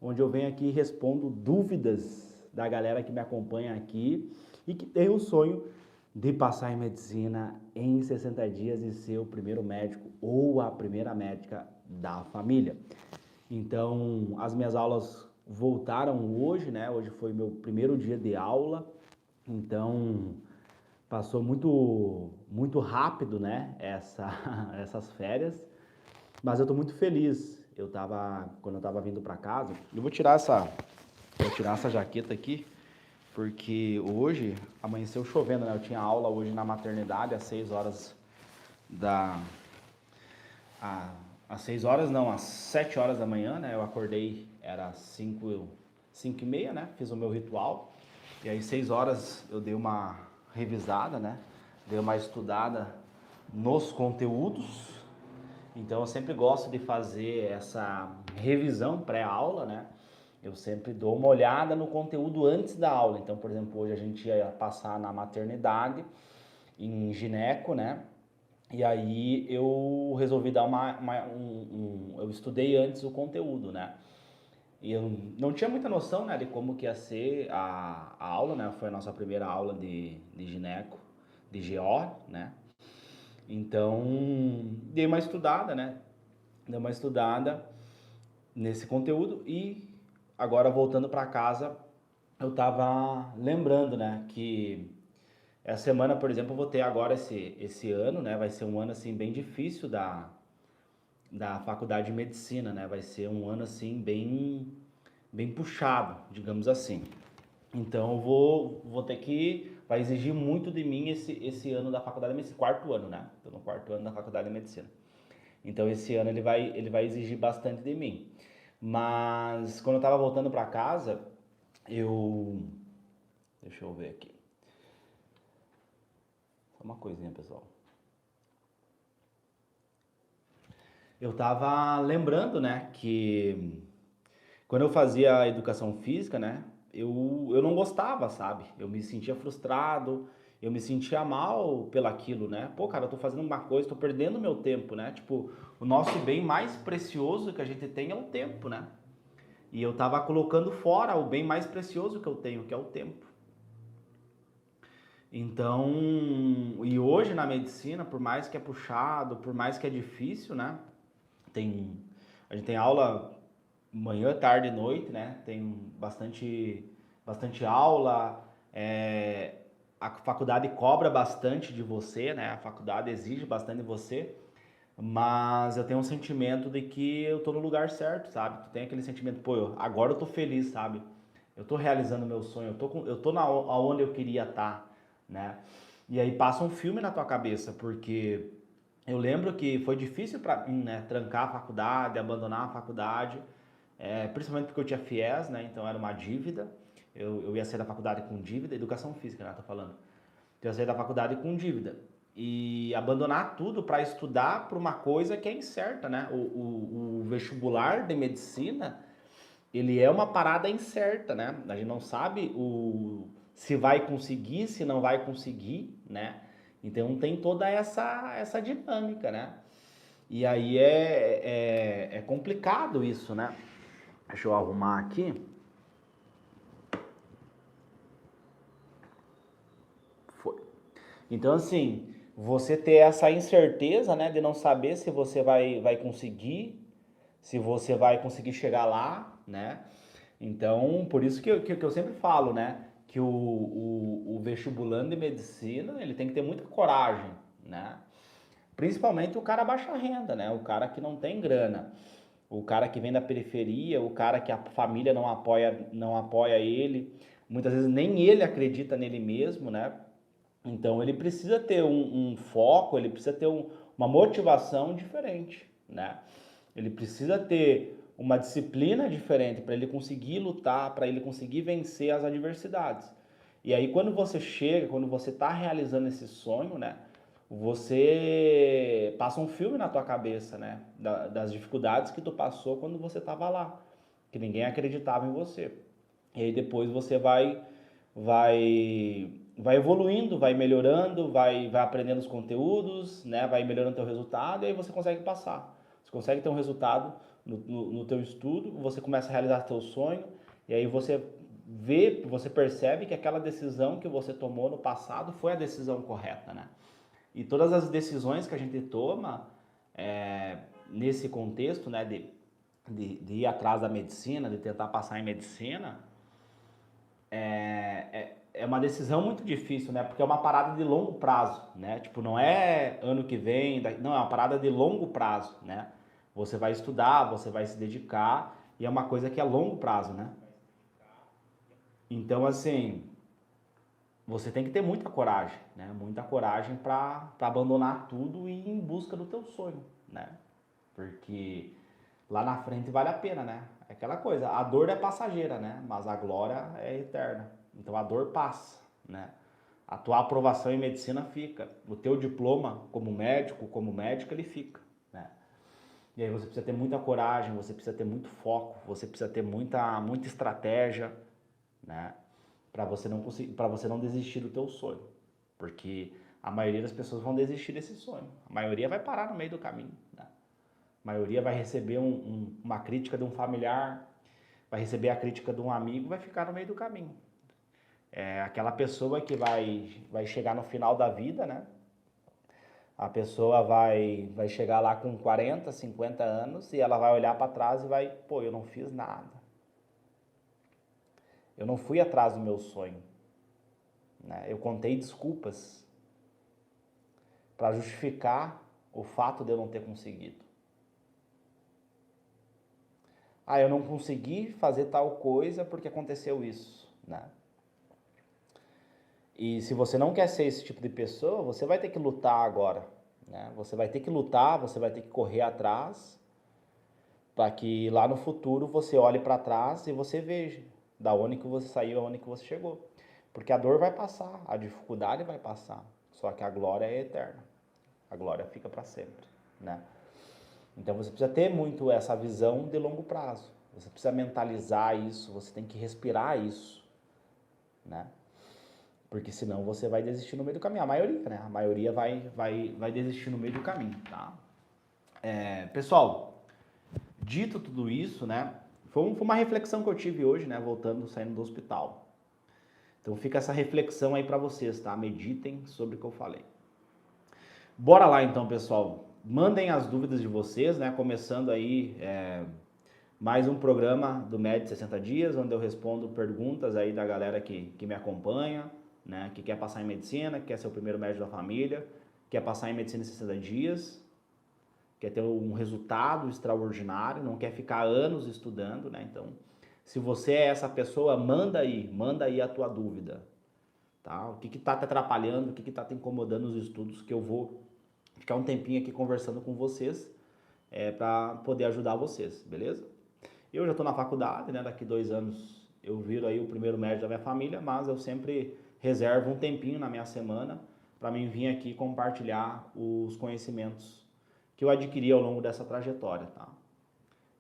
onde eu venho aqui e respondo dúvidas da galera que me acompanha aqui e que tem o sonho de passar em medicina em 60 dias e ser o primeiro médico ou a primeira médica da família. Então, as minhas aulas voltaram hoje, né? Hoje foi meu primeiro dia de aula, então passou muito rápido, né? Essas férias, mas eu tô muito feliz. Quando eu tava vindo para casa, eu vou tirar essa jaqueta aqui, porque hoje amanheceu chovendo, né? Eu tinha aula hoje na maternidade às 6 horas da às 6 horas não, às 7 horas da manhã, né? Eu acordei, era 5 e meia, né? Fiz o meu ritual. E aí 6 horas eu dei uma revisada, né? Dei uma estudada nos conteúdos. Então eu sempre gosto de fazer essa revisão pré-aula, né? Eu sempre dou uma olhada no conteúdo antes da aula. Então, por exemplo, hoje a gente ia passar na maternidade, em gineco, né? E aí eu resolvi dar eu estudei antes o conteúdo, né? E eu não tinha muita noção, né, de como que ia ser a aula, né? Foi a nossa primeira aula de gineco, de GO, né? Então, dei uma estudada, né? Dei uma estudada nesse conteúdo e agora voltando para casa, eu tava lembrando, né, que essa semana, por exemplo, eu vou ter agora esse ano, né? Vai ser um ano assim bem difícil da faculdade de medicina, né? Vai ser um ano assim bem puxado, digamos assim. Então eu vou ter que vai exigir muito de mim esse ano da faculdade de medicina, quarto ano, né? Tô no quarto ano da faculdade de medicina. Então esse ano ele vai exigir bastante de mim. Mas quando eu tava voltando para casa, eu deixa eu ver aqui. Só uma coisinha, pessoal. Eu tava lembrando, né, que quando eu fazia a educação física, né, eu não gostava, sabe? Eu me sentia frustrado, eu me sentia mal pelaquilo, né? Pô, cara, eu tô fazendo uma coisa, tô perdendo meu tempo, né? Tipo, o nosso bem mais precioso que a gente tem é o tempo, né? E eu tava colocando fora o bem mais precioso que eu tenho, que é o tempo. Então, e hoje na medicina, por mais que é puxado, por mais que é difícil, né? Tem, a gente tem aula manhã, tarde e noite, né? Tem bastante aula. A faculdade cobra bastante de você, né? A faculdade exige bastante de você. Mas eu tenho um sentimento de que eu tô no lugar certo, sabe? Tu tem aquele sentimento, pô, agora eu tô feliz, sabe? Eu tô realizando meu sonho, eu tô aonde eu queria estar, né? E aí passa um filme na tua cabeça, porque eu lembro que foi difícil para mim, né, trancar a faculdade, abandonar a faculdade, principalmente porque eu tinha FIES, né, então era uma dívida, eu ia sair da faculdade com dívida, educação física, né, tô falando. Então eu ia sair da faculdade com dívida e abandonar tudo para estudar para uma coisa que é incerta, né, o vestibular de medicina, ele é uma parada incerta, né, a gente não sabe se vai conseguir, se não vai conseguir, né, então tem toda essa dinâmica, né? E aí é complicado isso, né? Deixa eu arrumar aqui. Foi. Então, assim, você ter essa incerteza, né, de não saber se você vai conseguir, se você vai conseguir chegar lá, né? Então, por isso que eu sempre falo, né, que o vestibulando de medicina, ele tem que ter muita coragem, né? Principalmente o cara baixa renda, né? O cara que não tem grana. O cara que vem da periferia, o cara que a família não apoia ele, muitas vezes nem ele acredita nele mesmo, né? Então ele precisa ter um foco, ele precisa ter uma motivação diferente, né? Ele precisa ter uma disciplina diferente para ele conseguir lutar, para ele conseguir vencer as adversidades. E aí quando você está realizando esse sonho, né? Você passa um filme na tua cabeça, né? Das dificuldades que tu passou quando você estava lá, que ninguém acreditava em você. E aí depois você vai evoluindo, vai melhorando, vai aprendendo os conteúdos, né? Vai melhorando teu resultado e aí você consegue passar. Você consegue ter um resultado no teu estudo, você começa a realizar teu sonho, e aí você você percebe que aquela decisão que você tomou no passado foi a decisão correta, né? E todas as decisões que a gente toma nesse contexto, né, de ir atrás da medicina, de tentar passar em medicina, é uma decisão muito difícil, né? Porque é uma parada de longo prazo, né? Tipo, não é ano que vem, não, é uma parada de longo prazo, né? Você vai estudar, você vai se dedicar, e é uma coisa que é longo prazo, né? Então, assim, você tem que ter muita coragem, né? Muita coragem para abandonar tudo e ir em busca do teu sonho, né? Porque lá na frente vale a pena, né? É aquela coisa, a dor é passageira, né? Mas a glória é eterna. Então a dor passa, né? A tua aprovação em medicina fica. O teu diploma como médico, como médica, ele fica, né? E aí você precisa ter muita coragem, você precisa ter muito foco, você precisa ter muita estratégia, né? Para você não conseguir, para você não desistir do teu sonho. Porque a maioria das pessoas vão desistir desse sonho. A maioria vai parar no meio do caminho, né? A maioria vai receber uma crítica de um familiar, vai receber a crítica de um amigo, vai ficar no meio do caminho. É aquela pessoa que vai chegar no final da vida, né? A pessoa vai chegar lá com 40, 50 anos e ela vai olhar para trás e vai, pô, eu não fiz nada. Eu não fui atrás do meu sonho, né? Eu contei desculpas para justificar o fato de eu não ter conseguido. Ah, eu não consegui fazer tal coisa porque aconteceu isso, né? E se você não quer ser esse tipo de pessoa, você vai ter que lutar agora, né? Você vai ter que lutar, você vai ter que correr atrás, para que lá no futuro você olhe para trás e você veja da onde que você saiu, aonde que você chegou. Porque a dor vai passar, a dificuldade vai passar, só que a glória é eterna. A glória fica para sempre, né? Então você precisa ter muito essa visão de longo prazo. Você precisa mentalizar isso, você tem que respirar isso, né? Porque senão você vai desistir no meio do caminho. A maioria, né? A maioria vai desistir no meio do caminho, tá? Pessoal, dito tudo isso, né? Foi uma reflexão que eu tive hoje, né? Voltando, saindo do hospital. Então fica essa reflexão aí para vocês, tá? Meditem sobre o que eu falei. Bora lá então, pessoal. Mandem as dúvidas de vocês, né? Começando aí mais um programa do Med 60 Dias, onde eu respondo perguntas aí da galera que me acompanha, né? Que quer passar em medicina, que quer ser o primeiro médico da família, quer passar em medicina em 60 dias, quer ter um resultado extraordinário, não quer ficar anos estudando, né? Então, se você é essa pessoa, manda aí a tua dúvida, tá? O que está te atrapalhando, o que está te incomodando nos estudos, que eu vou ficar um tempinho aqui conversando com vocês para poder ajudar vocês, beleza? Eu já estou na faculdade, né? Daqui 2 anos eu viro aí o primeiro médico da minha família, mas eu sempre reservo um tempinho na minha semana para mim vir aqui compartilhar os conhecimentos que eu adquiri ao longo dessa trajetória, tá?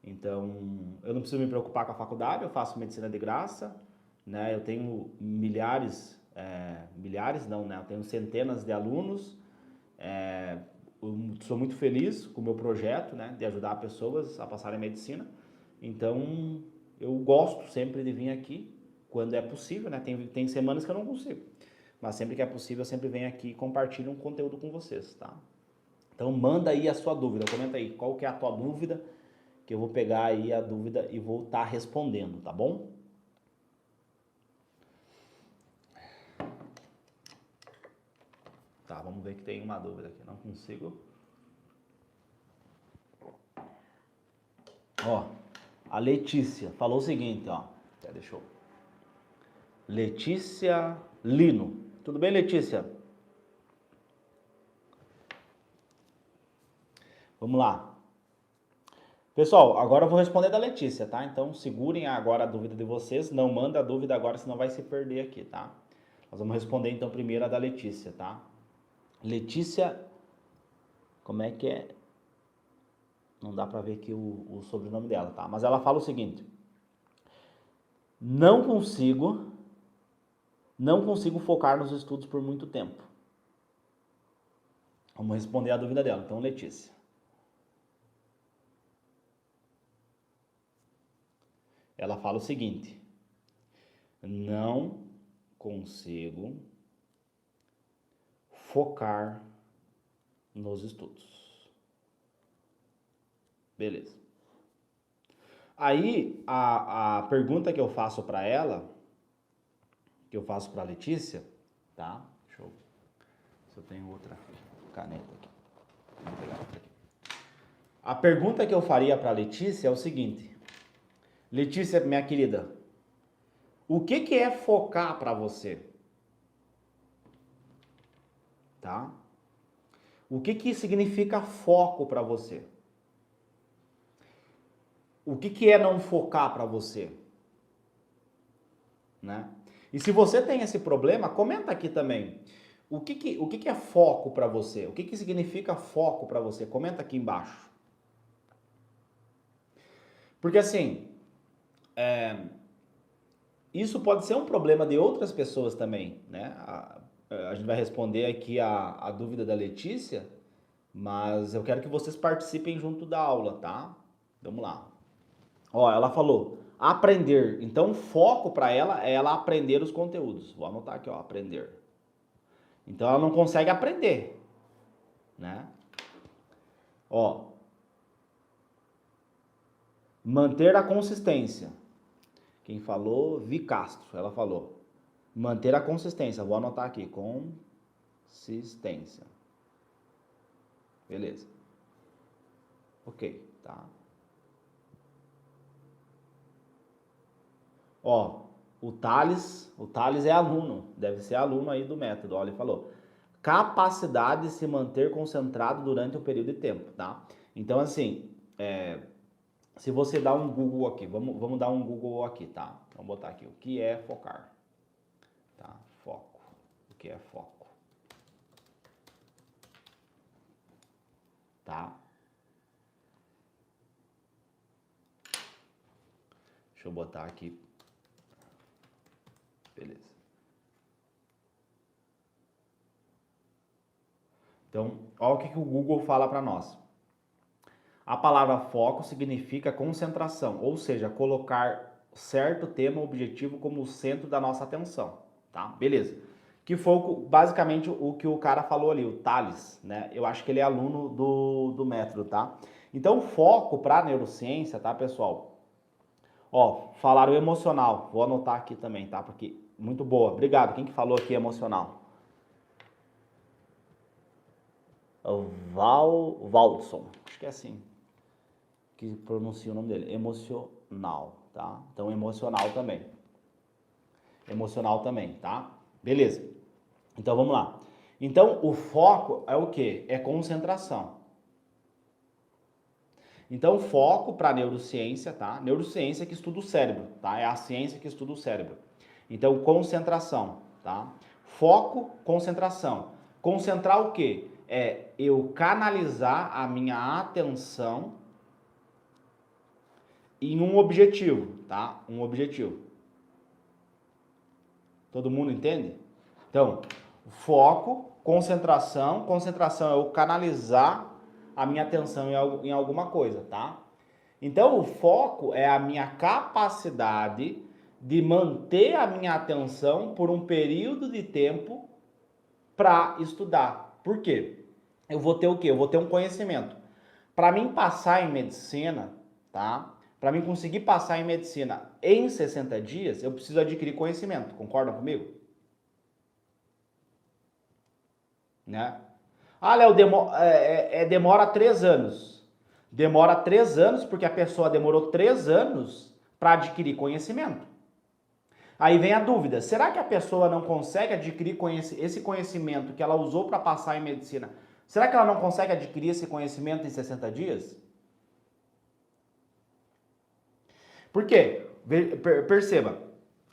Então, eu não preciso me preocupar com a faculdade, eu faço medicina de graça, né? Eu tenho milhares não, né? Eu tenho centenas de alunos, eu sou muito feliz com o meu projeto, né? De ajudar pessoas a passarem medicina. Então, eu gosto sempre de vir aqui, quando é possível, né? Tem semanas que eu não consigo, mas sempre que é possível, eu sempre venho aqui e compartilho um conteúdo com vocês, tá? Então, manda aí a sua dúvida, comenta aí qual que é a tua dúvida, que eu vou pegar aí a dúvida e vou estar respondendo, tá bom? Tá, vamos ver que tem uma dúvida aqui, não consigo. Ó, a Letícia falou o seguinte, ó. Deixa eu... Letícia Lino. Tudo bem, Letícia? Vamos lá. Pessoal, agora eu vou responder da Letícia, tá? Então segurem agora a dúvida de vocês. Não manda a dúvida agora, senão vai se perder aqui, tá? Nós vamos responder então primeiro a da Letícia, tá? Letícia, como é que é? Não dá pra ver aqui o sobrenome dela, tá? Mas ela fala o seguinte: não consigo focar nos estudos por muito tempo. Vamos responder a dúvida dela. Então, Letícia. ela fala o seguinte: não consigo focar nos estudos. Beleza. Aí, a pergunta que eu faço para ela, que eu faço para a Letícia, tá? Deixa eu ver se eu tenho outra caneta aqui. Vou pegar outra aqui. A pergunta que eu faria para a Letícia é o seguinte: Letícia, minha querida, o que é focar para você? Tá? O que significa foco para você? O que é não focar para você? Né? E se você tem esse problema, comenta aqui também. O que é foco para você? O que significa foco para você? Comenta aqui embaixo. Porque assim, isso pode ser um problema de outras pessoas também, né? A gente vai responder aqui a dúvida da Letícia, mas eu quero que vocês participem junto da aula, tá? Vamos lá. Ó, ela falou aprender. Então, foco para ela é ela aprender os conteúdos. Vou anotar aqui, ó, aprender. Então, ela não consegue aprender, né? Ó, manter a consistência. Quem falou? Vi Castro. Ela falou manter a consistência. Vou anotar aqui, consistência. Beleza. Ok, tá? Ó, o Thales é aluno, deve ser aluno aí do método, ó, ele falou. Capacidade de se manter concentrado durante um período de tempo, tá? Então, assim, se você dá um Google aqui, vamos dar um Google aqui, tá? Vamos botar aqui, o que é focar? Tá, foco. O que é foco? Tá? Deixa eu botar aqui. Beleza. Então, olha o que o Google fala para nós. A palavra foco significa concentração, ou seja, colocar certo tema objetivo como o centro da nossa atenção, tá? Beleza. Que foi basicamente o que o cara falou ali, o Thales, né? Eu acho que ele é aluno do método, tá? Então, foco para neurociência, tá, pessoal? Ó, falaram emocional. Vou anotar aqui também, tá? Porque muito boa. Obrigado. Quem que falou aqui emocional? Valdson. Acho que é assim que pronuncia o nome dele. Emocional, tá? Então, emocional também. Emocional também, tá? Beleza. Então, vamos lá. Então, o foco é o quê? É concentração. Então, foco para neurociência, tá? Neurociência que estuda o cérebro, tá? É a ciência que estuda o cérebro. Então, concentração, tá? Foco, concentração. Concentrar o quê? É eu canalizar a minha atenção em um objetivo, tá? Um objetivo. Todo mundo entende? Então, foco, concentração. Concentração é eu canalizar a minha atenção em alguma coisa, tá? Então, o foco é a minha capacidade de manter a minha atenção por um período de tempo para estudar. Por quê? Eu vou ter o quê? Eu vou ter um conhecimento. Para mim passar em medicina, tá? Para mim conseguir passar em medicina em 60 dias, eu preciso adquirir conhecimento. Concordam comigo? Né? Ah, Léo, demora 3 anos. Demora 3 anos porque a pessoa demorou 3 anos para adquirir conhecimento. Aí vem a dúvida, será que a pessoa não consegue adquirir esse conhecimento que ela usou para passar em medicina? Será que ela não consegue adquirir esse conhecimento em 60 dias? Por quê? Perceba,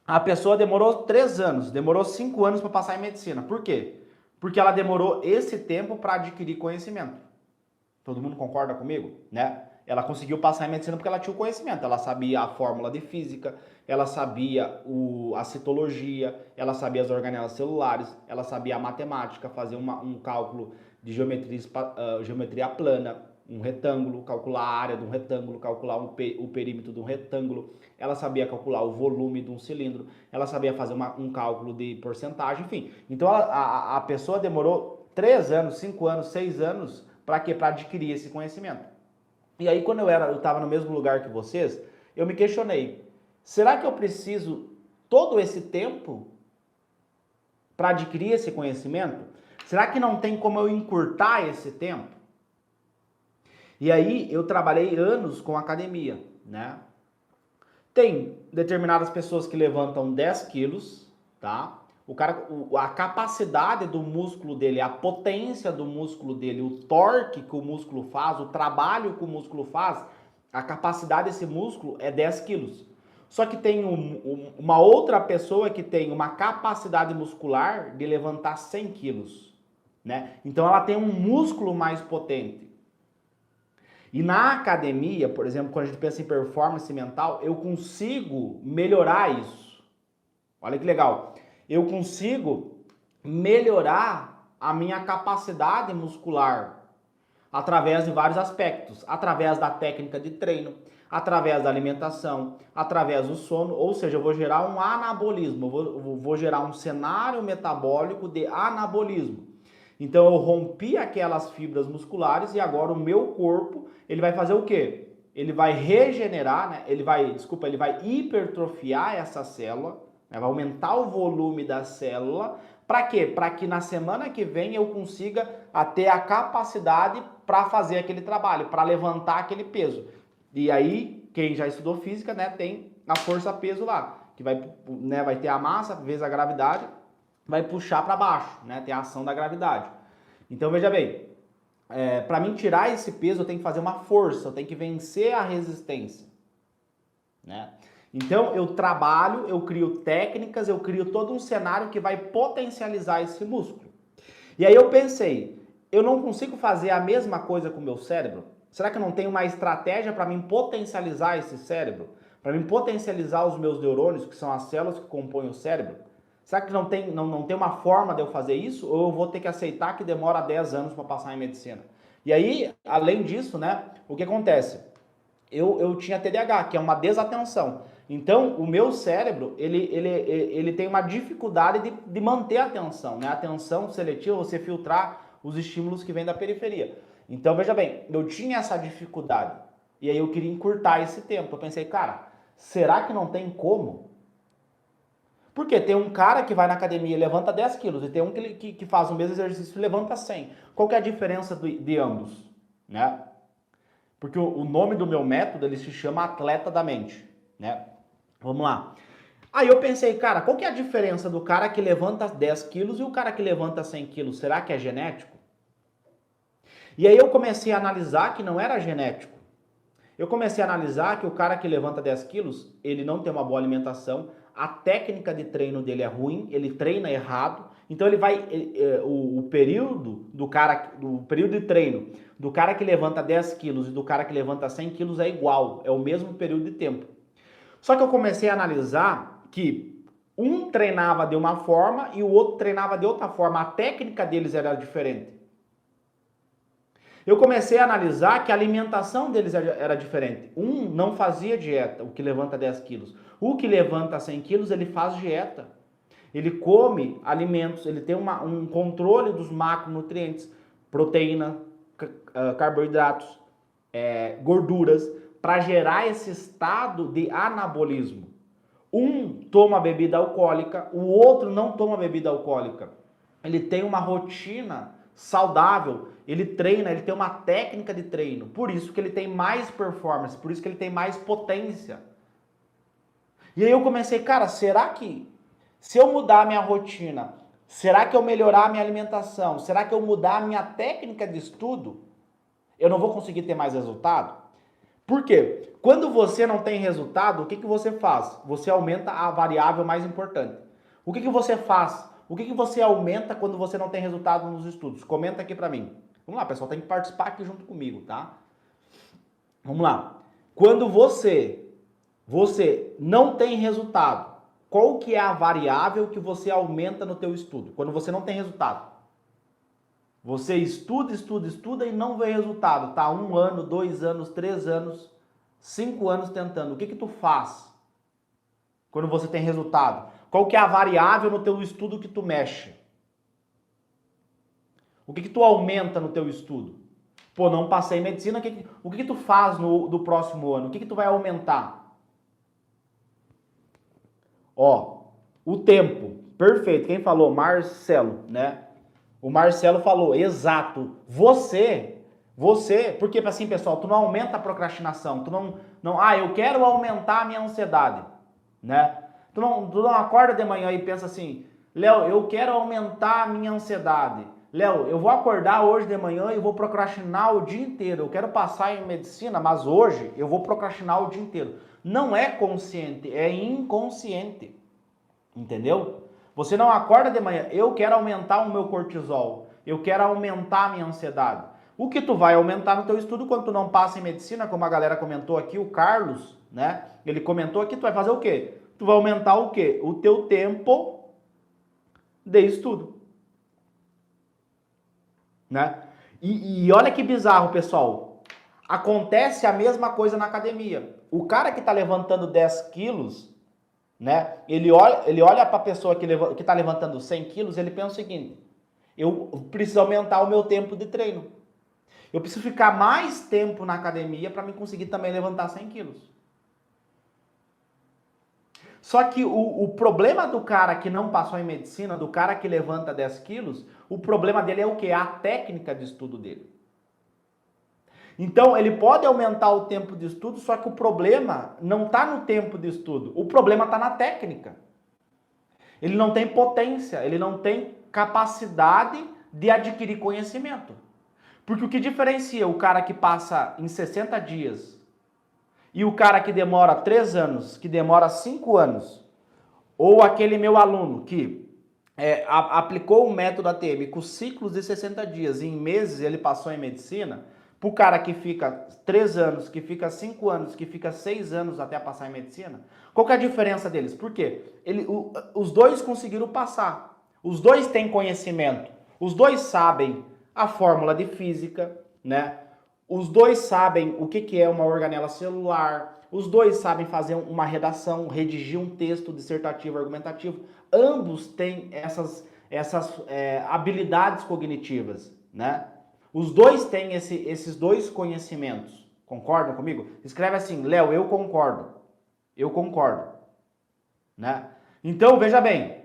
a pessoa demorou 3 anos, demorou 5 anos para passar em medicina. Por quê? Porque ela demorou esse tempo para adquirir conhecimento. Todo mundo concorda comigo? Né? Ela conseguiu passar em medicina porque ela tinha o conhecimento. Ela sabia a fórmula de física, ela sabia a citologia, ela sabia as organelas celulares, ela sabia a matemática, fazer um cálculo de geometria plana, um retângulo, calcular a área de um retângulo, calcular o perímetro de um retângulo, ela sabia calcular o volume de um cilindro, ela sabia fazer um cálculo de porcentagem, enfim. Então a pessoa demorou 3 anos, 5 anos, 6 anos para quê? Para adquirir esse conhecimento. E aí quando eu estava no mesmo lugar que vocês, eu me questionei, será que eu preciso todo esse tempo para adquirir esse conhecimento? Será que não tem como eu encurtar esse tempo? E aí eu trabalhei anos com academia, né? Tem determinadas pessoas que levantam 10 quilos, tá? A capacidade do músculo dele, a potência do músculo dele, o torque que o músculo faz, o trabalho que o músculo faz, a capacidade desse músculo é 10 quilos. Só que tem uma outra pessoa que tem uma capacidade muscular de levantar 100 quilos, né? Então ela tem um músculo mais potente. E na academia, por exemplo, quando a gente pensa em performance mental, eu consigo melhorar isso. Olha que legal. Eu consigo melhorar a minha capacidade muscular através de vários aspectos. Através da técnica de treino, através da alimentação, através do sono. Ou seja, eu vou gerar um anabolismo, eu vou gerar um cenário metabólico de anabolismo. Então eu rompi aquelas fibras musculares e agora o meu corpo, ele vai fazer o quê? Ele vai regenerar, né? Ele vai hipertrofiar essa célula, né? Vai aumentar o volume da célula. Para quê? Para que na semana que vem eu consiga ter a capacidade para fazer aquele trabalho, para levantar aquele peso. E aí, quem já estudou física, né, tem a força-peso lá, que vai ter a massa vezes a gravidade, vai puxar para baixo, né? Tem a ação da gravidade. Então, veja bem, para mim tirar esse peso, eu tenho que fazer uma força, eu tenho que vencer a resistência, né? Então, eu trabalho, eu crio técnicas, eu crio todo um cenário que vai potencializar esse músculo. E aí eu pensei, eu não consigo fazer a mesma coisa com o meu cérebro? Será que eu não tenho uma estratégia para mim potencializar esse cérebro? Para mim potencializar os meus neurônios, que são as células que compõem o cérebro? Será que não tem uma forma de eu fazer isso? Ou eu vou ter que aceitar que demora 10 anos para passar em medicina? E aí, além disso, né, o que acontece? Eu tinha TDAH, que é uma desatenção. Então, o meu cérebro, ele tem uma dificuldade de manter a atenção, né? A atenção seletiva, você filtrar os estímulos que vêm da periferia. Então, veja bem, eu tinha essa dificuldade. E aí eu queria encurtar esse tempo. Eu pensei, cara, será que não tem como? Porque tem um cara que vai na academia e levanta 10 quilos e tem um que faz o mesmo exercício e levanta 100. Qual que é a diferença de ambos? Né? Porque o nome do meu método, ele se chama atleta da mente. Né? Vamos lá. Aí eu pensei, cara, qual que é a diferença do cara que levanta 10 quilos e o cara que levanta 100 quilos? Será que é genético? E aí eu comecei a analisar que não era genético. Eu comecei a analisar que o cara que levanta 10 quilos, ele não tem uma boa alimentação, a técnica de treino dele é ruim, ele treina errado, então o período de treino do cara que levanta 10 quilos e do cara que levanta 100 quilos é igual, é o mesmo período de tempo. Só que eu comecei a analisar que um treinava de uma forma e o outro treinava de outra forma, a técnica deles era diferente. Eu comecei a analisar que a alimentação deles era diferente. Um não fazia dieta, o que levanta 10 quilos. O que levanta 100 quilos, ele faz dieta. Ele come alimentos, ele tem um controle dos macronutrientes, proteína, carboidratos, gorduras, para gerar esse estado de anabolismo. Um toma bebida alcoólica, o outro não toma bebida alcoólica. Ele tem uma rotina saudável, ele treina, ele tem uma técnica de treino, por isso que ele tem mais performance, por isso que ele tem mais potência. E aí eu comecei, cara, será que se eu mudar a minha rotina, será que eu melhorar a minha alimentação, será que eu mudar a minha técnica de estudo, eu não vou conseguir ter mais resultado? Por quê? Quando você não tem resultado, o que você faz? Você aumenta a variável mais importante. O que você faz? O que você aumenta quando você não tem resultado nos estudos? Comenta aqui pra mim. Vamos lá, pessoal, tem que participar aqui junto comigo, tá? Vamos lá. Quando você não tem resultado, qual que é a variável que você aumenta no teu estudo? Quando você não tem resultado. Você estuda, estuda, estuda e não vê resultado. Tá 1 ano, 2 anos, 3 anos, 5 anos tentando. O que que tu faz quando você tem resultado? Qual que é a variável no teu estudo que tu mexe? O que que tu aumenta no teu estudo? Pô, não passei em medicina, o que que tu faz do próximo ano? O que que tu vai aumentar? Ó, o tempo. Perfeito. Quem falou? Marcelo, né? O Marcelo falou, exato. Porque assim, pessoal, tu não aumenta a procrastinação, eu quero aumentar a minha ansiedade, né? Tu não acorda de manhã e pensa assim, Léo, eu quero aumentar a minha ansiedade. Léo, eu vou acordar hoje de manhã e vou procrastinar o dia inteiro. Eu quero passar em medicina, mas hoje eu vou procrastinar o dia inteiro. Não é consciente, é inconsciente. Entendeu? Você não acorda de manhã, eu quero aumentar o meu cortisol, eu quero aumentar a minha ansiedade. O que tu vai aumentar no teu estudo quando tu não passa em medicina, como a galera comentou aqui, o Carlos, né? Ele comentou aqui, tu vai fazer o quê? Tu vai aumentar o quê? O teu tempo de estudo, né? E olha que bizarro, pessoal. Acontece a mesma coisa na academia. O cara que tá levantando 10 quilos, né? Ele olha para a pessoa que está levantando 100 quilos, ele pensa o seguinte, eu preciso aumentar o meu tempo de treino. Eu preciso ficar mais tempo na academia para me conseguir também levantar 100 quilos. Só que o problema do cara que não passou em medicina, do cara que levanta 10 quilos, o problema dele é o quê? A técnica de estudo dele. Então, ele pode aumentar o tempo de estudo, só que o problema não está no tempo de estudo, o problema está na técnica. Ele não tem potência, ele não tem capacidade de adquirir conhecimento. Porque o que diferencia o cara que passa em 60 dias e o cara que demora 3 anos, que demora 5 anos, ou aquele meu aluno que aplicou o método ATM com ciclos de 60 dias e em meses ele passou em medicina, para o cara que fica 3 anos, que fica 5 anos, que fica 6 anos até passar em medicina, qual que é a diferença deles? Por quê? Os dois conseguiram passar, os dois têm conhecimento, os dois sabem a fórmula de física, né? Os dois sabem o que é uma organela celular, os dois sabem fazer uma redação, redigir um texto dissertativo argumentativo. Ambos têm essas habilidades cognitivas, né? Os dois têm esses dois conhecimentos. Concordam comigo? Escreve assim, Léo, eu concordo. Eu concordo. Né? Então, veja bem.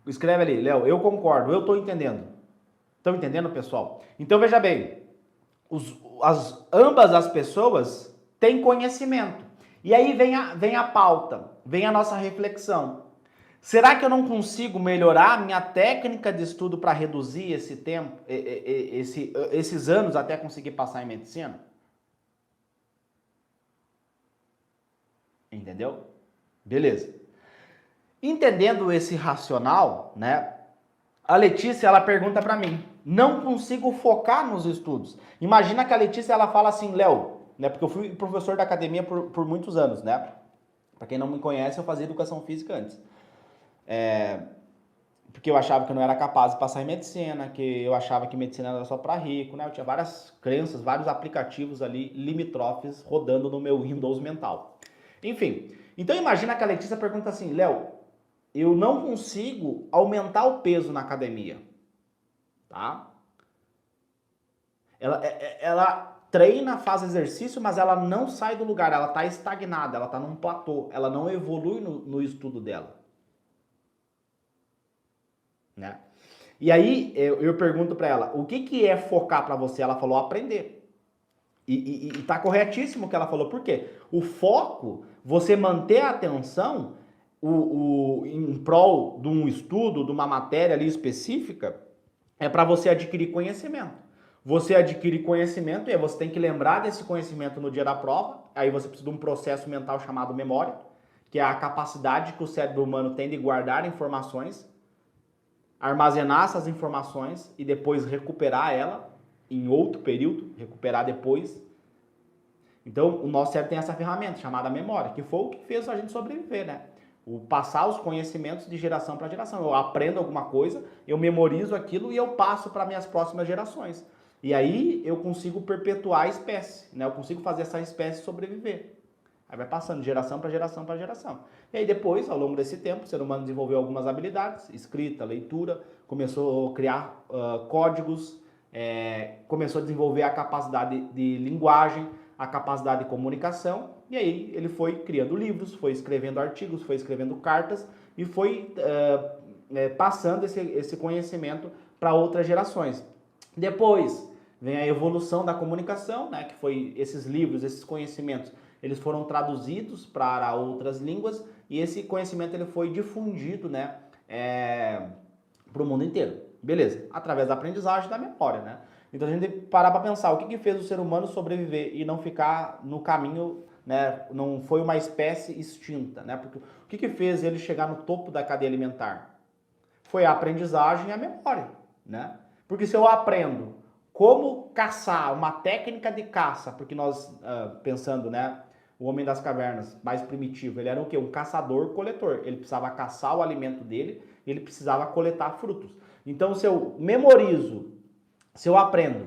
Escreve ali, Léo, eu concordo, eu estou entendendo. Estão entendendo, pessoal? Então, veja bem. Ambas as pessoas têm conhecimento. E aí vem a pauta, vem a nossa reflexão. Será que eu não consigo melhorar a minha técnica de estudo para reduzir esse tempo, esses anos até conseguir passar em medicina? Entendeu? Beleza. Entendendo esse racional, né? A Letícia, ela pergunta para mim, não consigo focar nos estudos. Imagina que a Letícia, ela fala assim, Léo, né? Porque eu fui professor da academia por muitos anos, né? Para quem não me conhece, eu fazia educação física antes. Porque eu achava que eu não era capaz de passar em medicina, que eu achava que medicina era só para rico, né? Eu tinha várias crenças, vários aplicativos ali limítrofes rodando no meu Windows mental. Enfim, então imagina que a Letícia pergunta assim, Léo, eu não consigo aumentar o peso na academia, tá? Ela treina, faz exercício, mas ela não sai do lugar, ela tá estagnada, ela tá num platô, ela não evolui no estudo dela. Né? E aí eu pergunto para ela, o que é focar para você? Ela falou aprender. E tá corretíssimo o que ela falou. Por quê? O foco, você manter a atenção em prol de um estudo, de uma matéria ali específica, é para você adquirir conhecimento. Você adquire conhecimento e aí você tem que lembrar desse conhecimento no dia da prova. Aí você precisa de um processo mental chamado memória, que é a capacidade que o cérebro humano tem de guardar informações, armazenar essas informações e depois recuperar ela em outro período, recuperar depois. Então, o nosso cérebro tem essa ferramenta chamada memória, que foi o que fez a gente sobreviver, né? O passar os conhecimentos de geração para geração. Eu aprendo alguma coisa, eu memorizo aquilo e eu passo para minhas próximas gerações. E aí eu consigo perpetuar a espécie, né? Eu consigo fazer essa espécie sobreviver. Aí vai passando de geração para geração para geração. E aí depois, ao longo desse tempo, o ser humano desenvolveu algumas habilidades, escrita, leitura, começou a criar códigos, começou a desenvolver a capacidade de linguagem, a capacidade de comunicação, e aí ele foi criando livros, foi escrevendo artigos, foi escrevendo cartas e foi passando esse conhecimento para outras gerações. Depois vem a evolução da comunicação, né, que foi esses livros, esses conhecimentos, eles foram traduzidos para outras línguas e esse conhecimento ele foi difundido, né, para o mundo inteiro. Beleza, através da aprendizagem e da memória, né? Então a gente tem que parar para pensar o que fez o ser humano sobreviver e não ficar no caminho, né? Não foi uma espécie extinta, né? Porque o que fez ele chegar no topo da cadeia alimentar? Foi a aprendizagem e a memória, né? Porque se eu aprendo como caçar, uma técnica de caça, porque nós, pensando, né? O homem das cavernas, mais primitivo, ele era o quê? Um caçador-coletor. Ele precisava caçar o alimento dele, ele precisava coletar frutos. Então, se eu memorizo, se eu aprendo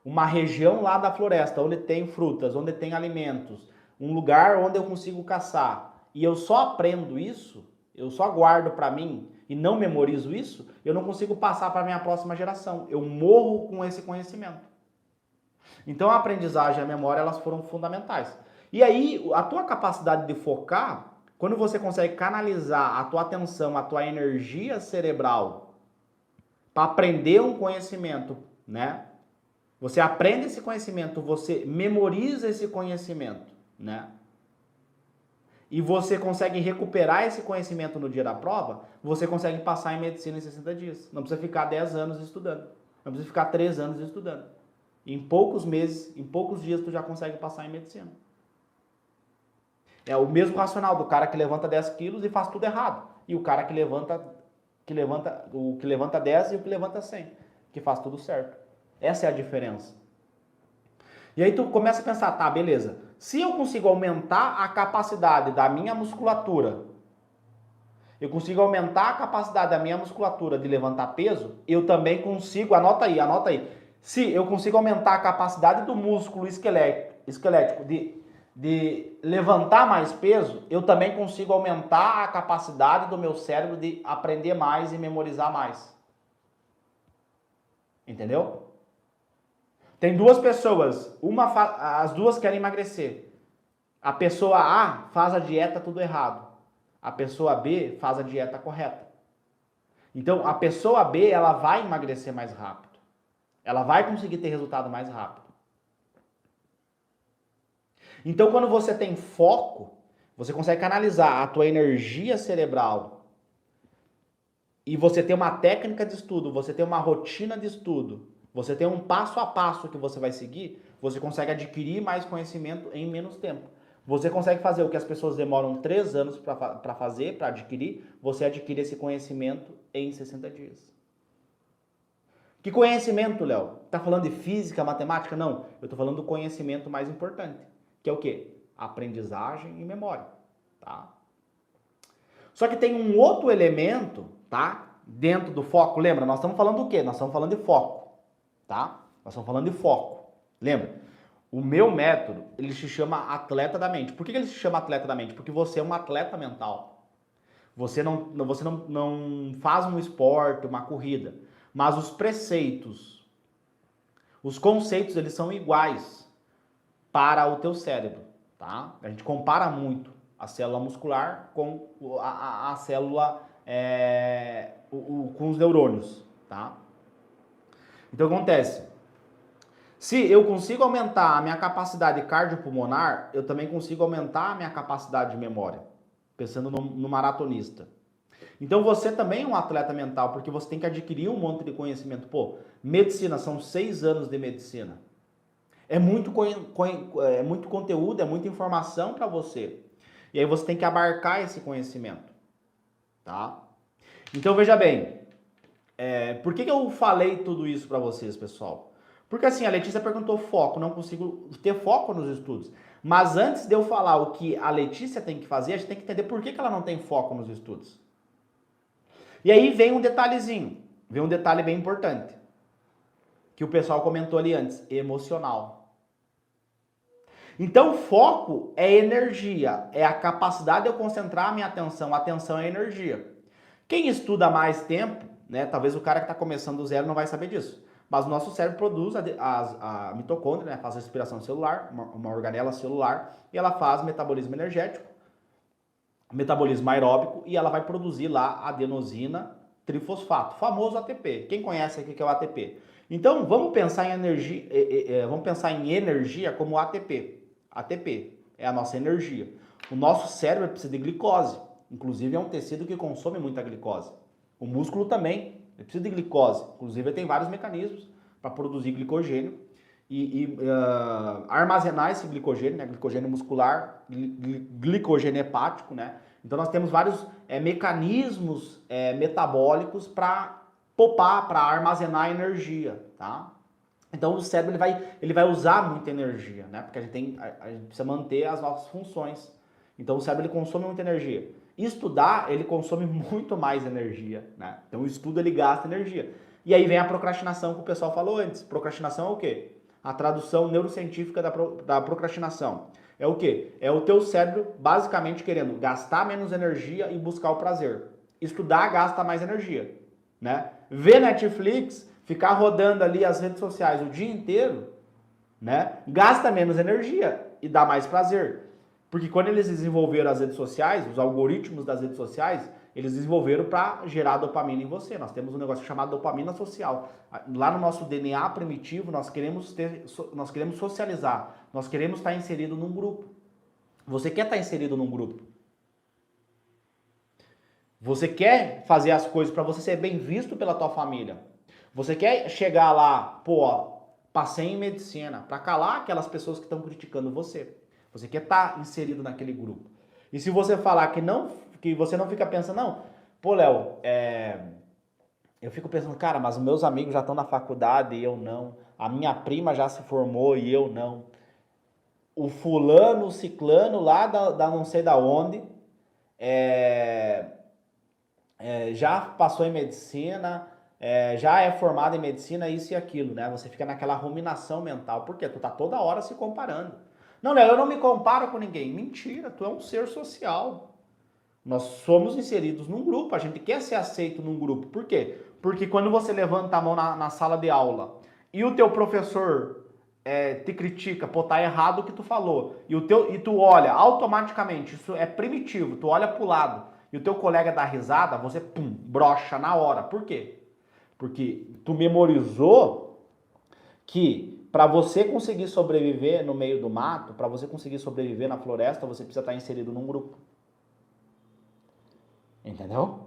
uma região lá da floresta, onde tem frutas, onde tem alimentos, um lugar onde eu consigo caçar, e eu só aprendo isso, eu só guardo para mim e não memorizo isso, eu não consigo passar para a minha próxima geração. Eu morro com esse conhecimento. Então, a aprendizagem e a memória, elas foram fundamentais. E aí, a tua capacidade de focar, quando você consegue canalizar a tua atenção, a tua energia cerebral para aprender um conhecimento, né? Você aprende esse conhecimento, você memoriza esse conhecimento, né? E você consegue recuperar esse conhecimento no dia da prova, você consegue passar em medicina em 60 dias. Não precisa ficar 10 anos estudando. Não precisa ficar 3 anos estudando. Em poucos meses, em poucos dias, tu já consegue passar em medicina. É o mesmo racional do cara que levanta 10 quilos e faz tudo errado. E o cara que levanta 10 e o que levanta 100, que faz tudo certo. Essa é a diferença. E aí tu começa a pensar, tá, beleza. Se eu consigo aumentar a capacidade da minha musculatura, eu consigo aumentar a capacidade da minha musculatura de levantar peso, eu também consigo, anota aí. Se eu consigo aumentar a capacidade do músculo esquelético de levantar mais peso, eu também consigo aumentar a capacidade do meu cérebro de aprender mais e memorizar mais. Entendeu? Tem duas pessoas, as duas querem emagrecer. A pessoa A faz a dieta tudo errado. A pessoa B faz a dieta correta. Então, a pessoa B, ela vai emagrecer mais rápido. Ela vai conseguir ter resultado mais rápido. Então, quando você tem foco, você consegue canalizar a tua energia cerebral e você tem uma técnica de estudo, você tem uma rotina de estudo, você tem um passo a passo que você vai seguir, você consegue adquirir mais conhecimento em menos tempo. Você consegue fazer o que as pessoas demoram 3 anos para fazer, para adquirir, você adquire esse conhecimento em 60 dias. Que conhecimento, Léo? Tá falando de física, matemática? Não, eu tô falando do conhecimento mais importante, que é o quê? Aprendizagem e memória, tá? Só que tem um outro elemento, tá? Dentro do foco, lembra? Nós estamos falando do quê? Nós estamos falando de foco, tá? Nós estamos falando de foco. Lembra? O meu método, ele se chama atleta da mente. Por que ele se chama atleta da mente? Porque você é um atleta mental. Você não faz um esporte, uma corrida, mas os preceitos, os conceitos, eles são iguais para o teu cérebro, tá? A gente compara muito a célula muscular com a célula, com os neurônios, tá? Então, acontece, se eu consigo aumentar a minha capacidade cardiopulmonar, eu também consigo aumentar a minha capacidade de memória, pensando no maratonista. Então, você também é um atleta mental, porque você tem que adquirir um monte de conhecimento. Pô, medicina, são 6 anos de medicina. É muito conteúdo, é muita informação para você. E aí você tem que abarcar esse conhecimento, tá? Então, veja bem, por que eu falei tudo isso para vocês, pessoal? Porque assim, a Letícia perguntou foco, não consigo ter foco nos estudos. Mas antes de eu falar o que a Letícia tem que fazer, a gente tem que entender por que ela não tem foco nos estudos. E aí vem um detalhezinho, vem um detalhe bem importante, que o pessoal comentou ali antes, emocional. Então, foco é energia, é a capacidade de eu concentrar a minha atenção. A atenção é energia. Quem estuda mais tempo, né, talvez o cara que está começando do zero não vai saber disso, mas o nosso cérebro produz a mitocôndria, né, faz a respiração celular, uma organela celular, e ela faz metabolismo energético, metabolismo aeróbico, e ela vai produzir lá adenosina trifosfato, famoso ATP. Quem conhece aqui que é o ATP? Então, vamos pensar em energia como ATP. ATP é a nossa energia. O nosso cérebro precisa de glicose. Inclusive, é um tecido que consome muita glicose. O músculo também precisa de glicose. Inclusive, tem vários mecanismos para produzir glicogênio e armazenar esse glicogênio, né? Glicogênio muscular, glicogênio hepático, né? Então, nós temos vários mecanismos metabólicos para poupar, para armazenar energia, tá? Então, o cérebro ele vai usar muita energia, né? Porque a gente precisa manter as nossas funções. Então, o cérebro ele consome muita energia. Estudar, ele consome muito mais energia, né? Então, o estudo, ele gasta energia. E aí vem a procrastinação que o pessoal falou antes. Procrastinação é o quê? A tradução neurocientífica da procrastinação. É o quê? É o teu cérebro basicamente querendo gastar menos energia e buscar o prazer. Estudar gasta mais energia, né? Ver Netflix, ficar rodando ali as redes sociais o dia inteiro, né? Gasta menos energia e dá mais prazer. Porque quando eles desenvolveram as redes sociais, os algoritmos das redes sociais, eles desenvolveram para gerar dopamina em você. Nós temos um negócio chamado dopamina social. Lá no nosso DNA primitivo, nós queremos socializar. Nós queremos estar inserido num grupo. Você quer estar inserido num grupo? Você quer fazer as coisas para você ser bem visto pela tua família? Você quer chegar lá, pô, passei em medicina, para calar aquelas pessoas que estão criticando você. Você quer estar inserido naquele grupo. E se você falar que você não fica pensando, não, pô, Léo, eu fico pensando, cara, mas os meus amigos já estão na faculdade e eu não. A minha prima já se formou e eu não. O fulano, o ciclano lá da não sei da onde, já passou em medicina, já é formado em medicina, isso e aquilo, né? Você fica naquela ruminação mental. Por quê? Tu tá toda hora se comparando. Não, Léo, eu não me comparo com ninguém. Mentira, tu é um ser social. Nós somos inseridos num grupo, a gente quer ser aceito num grupo. Por quê? Porque quando você levanta a mão na sala de aula e o teu professor te critica, pô, tá errado o que tu falou, e tu olha automaticamente, isso é primitivo, tu olha pro lado e o teu colega dá risada, você, pum, brocha na hora. Por quê? Porque tu memorizou que para você conseguir sobreviver no meio do mato, para você conseguir sobreviver na floresta, você precisa estar inserido num grupo. Entendeu?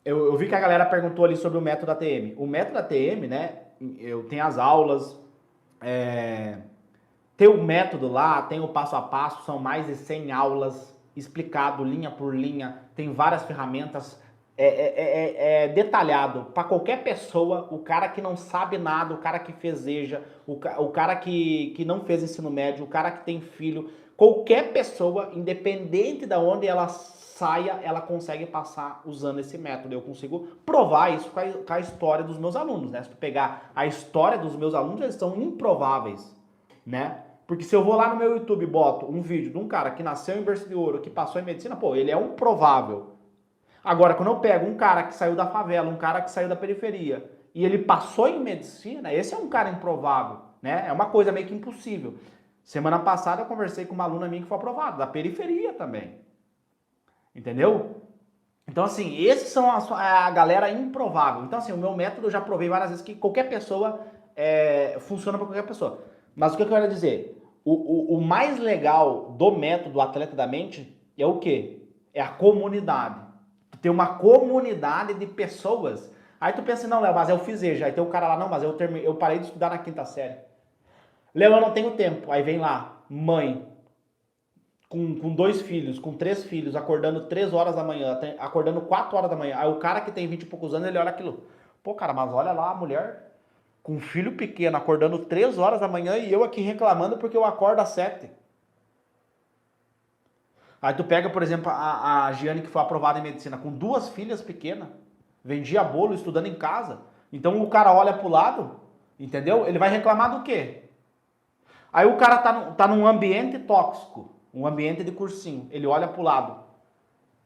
Eu vi que a galera perguntou ali sobre o método ATM. O método ATM, né, eu tenho as aulas, tem o método lá, tem o passo a passo, são mais de 100 aulas, explicado linha por linha, tem várias ferramentas, detalhado para qualquer pessoa, o cara que não sabe nada, o cara que fez EJA, o cara que não fez ensino médio, o cara que tem filho, qualquer pessoa, independente de onde ela saia, ela consegue passar usando esse método. Eu consigo provar isso com a história dos meus alunos, né? Se tu pegar a história dos meus alunos, eles são improváveis, né? Porque se eu vou lá no meu YouTube e boto um vídeo de um cara que nasceu em berço de ouro, que passou em medicina, pô, ele é um provável. Agora, quando eu pego um cara que saiu da favela, um cara que saiu da periferia, e ele passou em medicina, esse é um cara improvável, né? É uma coisa meio que impossível. Semana passada eu conversei com uma aluna minha que foi aprovada, da periferia também. Entendeu? Então, assim, esses são a galera improvável. Então, assim, o meu método eu já provei várias vezes que qualquer pessoa funciona para qualquer pessoa. Mas o que eu quero dizer? O mais legal do método Atleta da Mente é o quê? É a comunidade. Tu tem uma comunidade de pessoas. Aí tu pensa, não, Léo, mas eu fiz EJA. Aí tem o cara lá, não, mas eu parei de estudar na 5ª série. Léo, eu não tenho tempo. Aí vem lá, mãe, com 2 filhos, com 3 filhos, acordando 3 horas da manhã, acordando 4 horas da manhã. Aí o cara que tem 20 e poucos anos, ele olha aquilo. Pô, cara, mas olha lá a mulher, com um filho pequeno, acordando 3 horas da manhã e eu aqui reclamando porque eu acordo às 7. Aí tu pega, por exemplo, a Giane que foi aprovada em medicina com 2 filhas pequenas, vendia bolo estudando em casa. Então o cara olha pro lado, entendeu? Ele vai reclamar do quê? Aí o cara tá num ambiente tóxico, um ambiente de cursinho. Ele olha pro lado.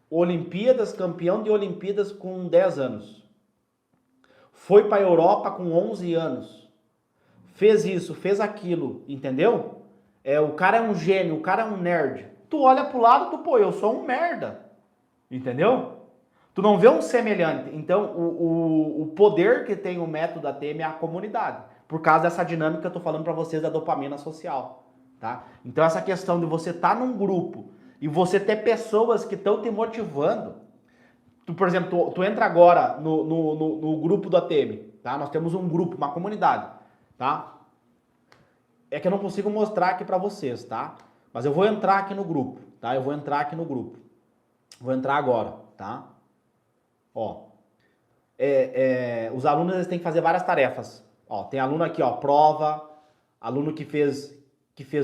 Olimpíadas, campeão de Olimpíadas com 10 anos. Foi pra Europa com 11 anos. Fez isso, fez aquilo, entendeu? O cara é um gênio, o cara é um nerd. Tu olha pro lado, pô, eu sou um merda. Entendeu? Tu não vê um semelhante. Então, o poder que tem o método ATM é a comunidade. Por causa dessa dinâmica que eu tô falando para vocês da dopamina social. Tá? Então, essa questão de você estar num grupo e você ter pessoas que estão te motivando. Tu, por exemplo, tu entra agora no grupo do ATM. Tá? Nós temos um grupo, uma comunidade. Tá? É que eu não consigo mostrar aqui para vocês, tá? Mas eu vou entrar aqui no grupo, tá? Eu vou entrar aqui no grupo. Vou entrar agora, tá? Ó, os alunos eles têm que fazer várias tarefas. Ó, tem aluno aqui, ó, prova, aluno que fez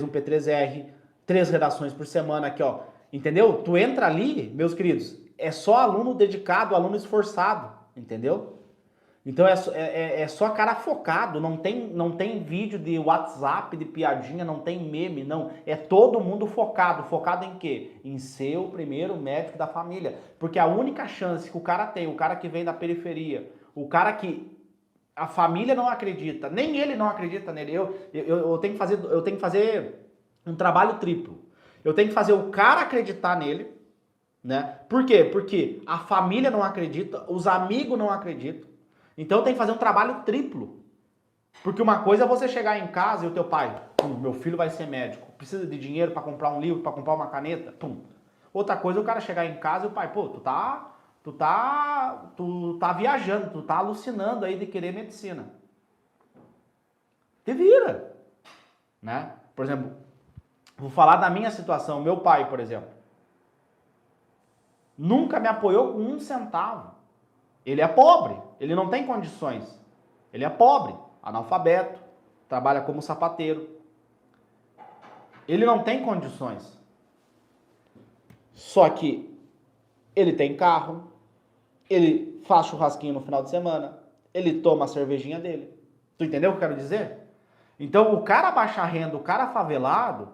um P3R, 3 redações por semana aqui, ó. Entendeu? Tu entra ali, meus queridos, é só aluno dedicado, aluno esforçado, entendeu? Então é só cara focado, não tem vídeo de WhatsApp, de piadinha, não tem meme, não. É todo mundo focado. Focado em quê? Em ser o primeiro médico da família. Porque a única chance que o cara tem, o cara que vem da periferia, o cara que a família não acredita, nem ele não acredita nele. Eu tenho que fazer um trabalho triplo. Eu tenho que fazer o cara acreditar nele, né? Por quê? Porque a família não acredita, os amigos não acreditam. Então tem que fazer um trabalho triplo. Porque uma coisa é você chegar em casa e o teu pai, meu filho vai ser médico, precisa de dinheiro para comprar um livro, para comprar uma caneta, pum. Outra coisa é o cara chegar em casa e o pai, pô, tu tá viajando, tu tá alucinando aí de querer medicina. Te vira, né? Por exemplo, vou falar da minha situação, meu pai, por exemplo, nunca me apoiou com 1 centavo. Ele é pobre, ele não tem condições. Ele é pobre, analfabeto, trabalha como sapateiro. Ele não tem condições. Só que ele tem carro, ele faz churrasquinho no final de semana, ele toma a cervejinha dele. Tu entendeu o que eu quero dizer? Então, o cara baixa renda, o cara favelado,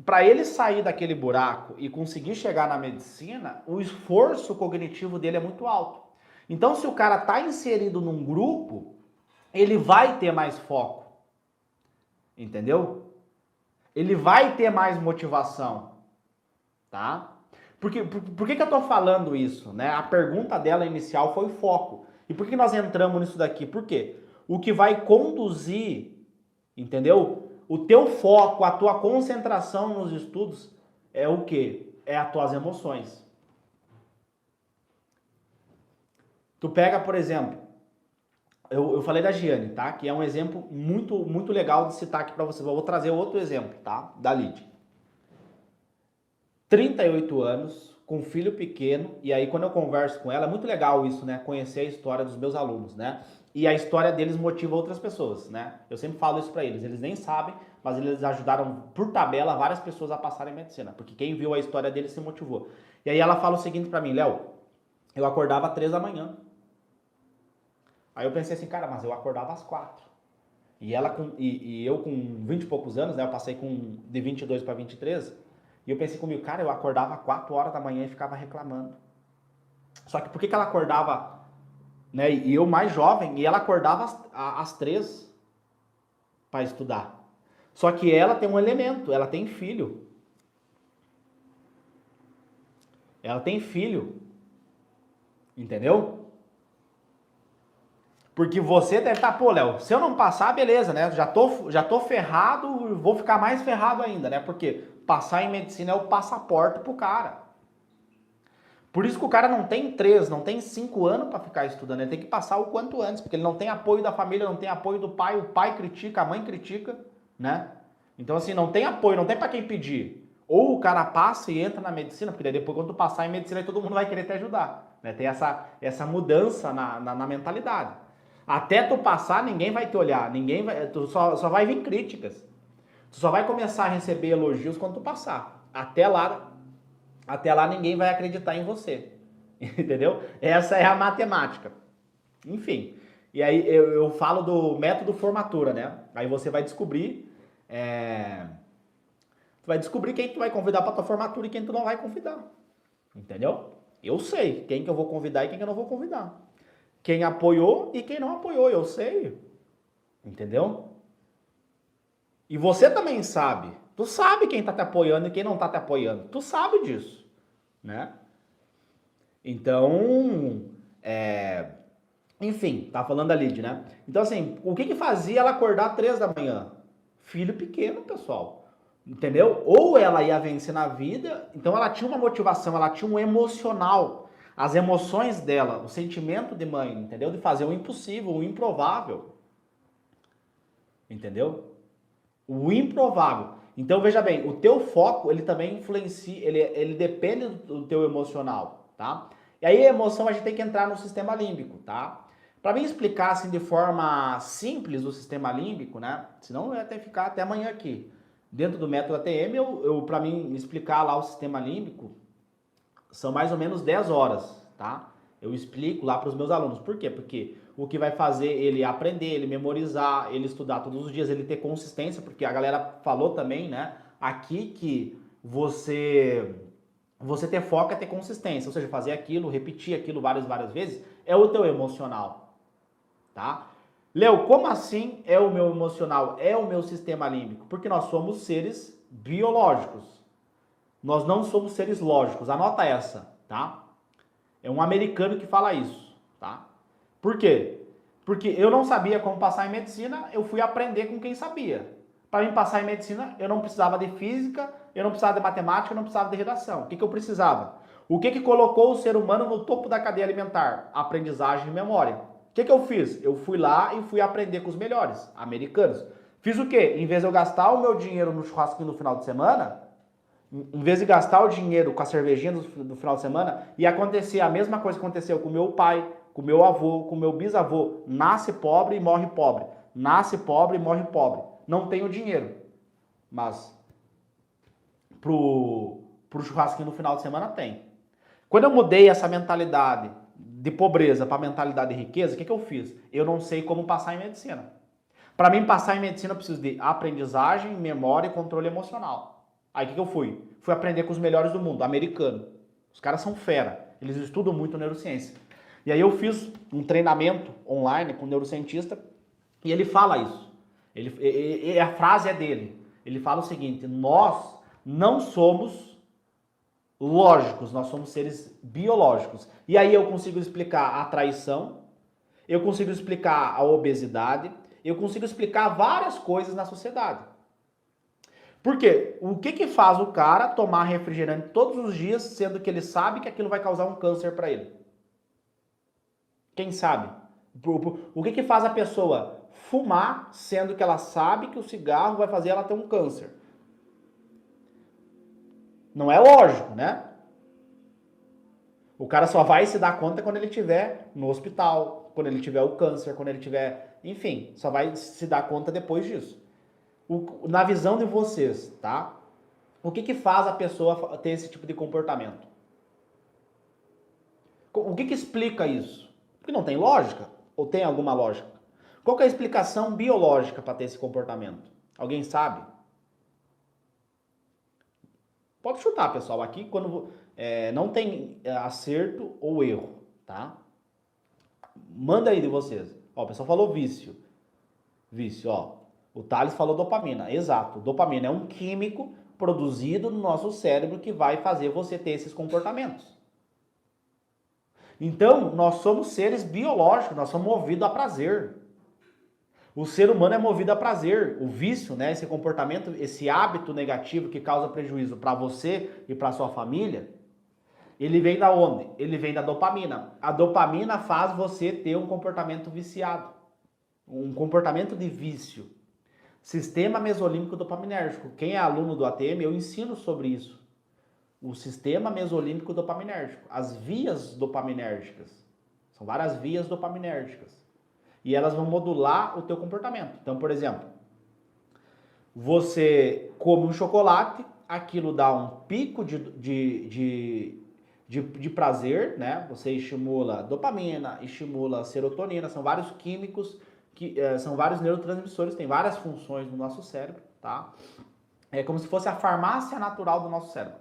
para ele sair daquele buraco e conseguir chegar na medicina, o esforço cognitivo dele é muito alto. Então, se o cara está inserido num grupo, ele vai ter mais foco. Entendeu? Ele vai ter mais motivação. Tá? Por que eu estou falando isso? Né? A pergunta dela inicial foi foco. E por que nós entramos nisso daqui? Por quê? O que vai conduzir, entendeu? O teu foco, a tua concentração nos estudos é o quê? É as tuas emoções. Tu pega, por exemplo, eu falei da Giane, tá? Que é um exemplo muito, muito legal de citar aqui para vocês. Eu vou trazer outro exemplo, tá? Da Lid. 38 anos, com um filho pequeno, e aí quando eu converso com ela, é muito legal isso, né? Conhecer a história dos meus alunos, né? E a história deles motiva outras pessoas, né? Eu sempre falo isso para eles nem sabem, mas eles ajudaram por tabela várias pessoas a passarem em medicina, porque quem viu a história deles se motivou. E aí ela fala o seguinte para mim, Léo, eu acordava às 3 da manhã. Aí eu pensei assim, cara, mas eu acordava às 4. E eu com 20 e poucos anos, né? Eu passei de 22 para 23. E eu pensei comigo, cara, eu acordava às 4 horas da manhã e ficava reclamando. Só que por que ela acordava, né? E eu mais jovem, e ela acordava às 3 para estudar. Só que ela tem um elemento, ela tem filho. Ela tem filho. Entendeu? Porque você deve estar, pô, Léo, se eu não passar, beleza, né? Já tô ferrado, vou ficar mais ferrado ainda, né? Porque passar em medicina é o passaporte pro cara. Por isso que o cara não tem 3, não tem 5 anos para ficar estudando, ele tem que passar o quanto antes, porque ele não tem apoio da família, não tem apoio do pai, o pai critica, a mãe critica, né? Então assim, não tem apoio, não tem para quem pedir. Ou o cara passa e entra na medicina, porque daí depois quando tu passar em medicina, todo mundo vai querer te ajudar, né? Tem essa mudança na mentalidade. Até tu passar, ninguém vai te olhar, tu só vai vir críticas. Tu só vai começar a receber elogios quando tu passar. Até lá ninguém vai acreditar em você. Entendeu? Essa é a matemática. Enfim. E aí eu falo do método formatura, né? Aí você vai descobrir. Tu vai descobrir quem tu vai convidar para tua formatura e quem tu não vai convidar. Entendeu? Eu sei quem que eu vou convidar e quem que eu não vou convidar. Quem apoiou e quem não apoiou, eu sei. Entendeu? E você também sabe. Tu sabe quem tá te apoiando e quem não tá te apoiando. Tu sabe disso, né? Então, enfim, tá falando da Lid, né? Então, assim, o que fazia ela acordar 3 da manhã? Filho pequeno, pessoal. Entendeu? Ou ela ia vencer na vida, então ela tinha uma motivação, ela tinha um emocional. As emoções dela, o sentimento de mãe, entendeu? De fazer o impossível, o improvável. Entendeu? O improvável. Então, veja bem, o teu foco, ele também influencia, ele depende do teu emocional, tá? E aí a emoção a gente tem que entrar no sistema límbico, tá? Para mim explicar assim de forma simples o sistema límbico, né? Senão eu ia até ficar até amanhã aqui. Dentro do método ATM, para mim explicar lá o sistema límbico, são mais ou menos 10 horas, tá? Eu explico lá para os meus alunos. Por quê? Porque o que vai fazer ele aprender, ele memorizar, ele estudar todos os dias, ele ter consistência, porque a galera falou também, né, aqui que você ter foco é ter consistência, ou seja, fazer aquilo, repetir aquilo várias vezes, é o teu emocional, tá? Léo, como assim é o meu emocional? É o meu sistema límbico? Porque nós somos seres biológicos. Nós não somos seres lógicos. Anota essa, tá? É um americano que fala isso, tá? Por quê? Porque eu não sabia como passar em medicina, eu fui aprender com quem sabia. Para mim passar em medicina, eu não precisava de física, eu não precisava de matemática, eu não precisava de redação. O que eu precisava? O que colocou o ser humano no topo da cadeia alimentar? Aprendizagem e memória. O que eu fiz? Eu fui lá e fui aprender com os melhores, americanos. Fiz o quê? Em vez de eu gastar o meu dinheiro no churrasquinho no final de semana, em vez de gastar o dinheiro com a cervejinha do final de semana, ia acontecer a mesma coisa que aconteceu com meu pai, com meu avô, com meu bisavô. Nasce pobre e morre pobre. Nasce pobre e morre pobre. Não tenho dinheiro. Mas pro churrasquinho no final de semana tem. Quando eu mudei essa mentalidade de pobreza para mentalidade de riqueza, o que eu fiz? Eu não sei como passar em medicina. Para mim passar em medicina eu preciso de aprendizagem, memória e controle emocional. Aí o que eu fui? Fui aprender com os melhores do mundo, americano. Os caras são fera, eles estudam muito neurociência. E aí eu fiz um treinamento online com um neurocientista e ele fala isso. A frase é dele. Ele fala o seguinte: nós não somos lógicos, nós somos seres biológicos. E aí eu consigo explicar a traição, eu consigo explicar a obesidade, eu consigo explicar várias coisas na sociedade. Por quê? O que faz o cara tomar refrigerante todos os dias, sendo que ele sabe que aquilo vai causar um câncer para ele? Quem sabe? O que faz a pessoa fumar, sendo que ela sabe que o cigarro vai fazer ela ter um câncer? Não é lógico, né? O cara só vai se dar conta quando ele estiver no hospital, quando ele tiver o câncer, quando ele tiver... Enfim, só vai se dar conta depois disso. Na visão de vocês, tá? O que faz a pessoa ter esse tipo de comportamento? O que explica isso? Porque não tem lógica? Ou tem alguma lógica? Qual que é a explicação biológica para ter esse comportamento? Alguém sabe? Pode chutar, pessoal. Aqui quando não tem acerto ou erro, tá? Manda aí de vocês. Ó, o pessoal falou vício. Vício, ó. O Thales falou dopamina. Exato. Dopamina é um químico produzido no nosso cérebro que vai fazer você ter esses comportamentos. Então, nós somos seres biológicos, nós somos movidos a prazer. O ser humano é movido a prazer. O vício, né, esse comportamento, esse hábito negativo que causa prejuízo para você e para sua família, ele vem da onde? Ele vem da dopamina. A dopamina faz você ter um comportamento viciado, um comportamento de vício. Sistema mesolímbico dopaminérgico. Quem é aluno do ATM, eu ensino sobre isso. O sistema mesolímbico dopaminérgico. As vias dopaminérgicas. São várias vias dopaminérgicas. e elas vão modular o teu comportamento. Então, por exemplo, você come um chocolate, aquilo dá um pico de prazer, né? Você estimula dopamina, estimula serotonina, são vários químicos, são vários neurotransmissores, tem várias funções no nosso cérebro, tá? É como se fosse a farmácia natural do nosso cérebro.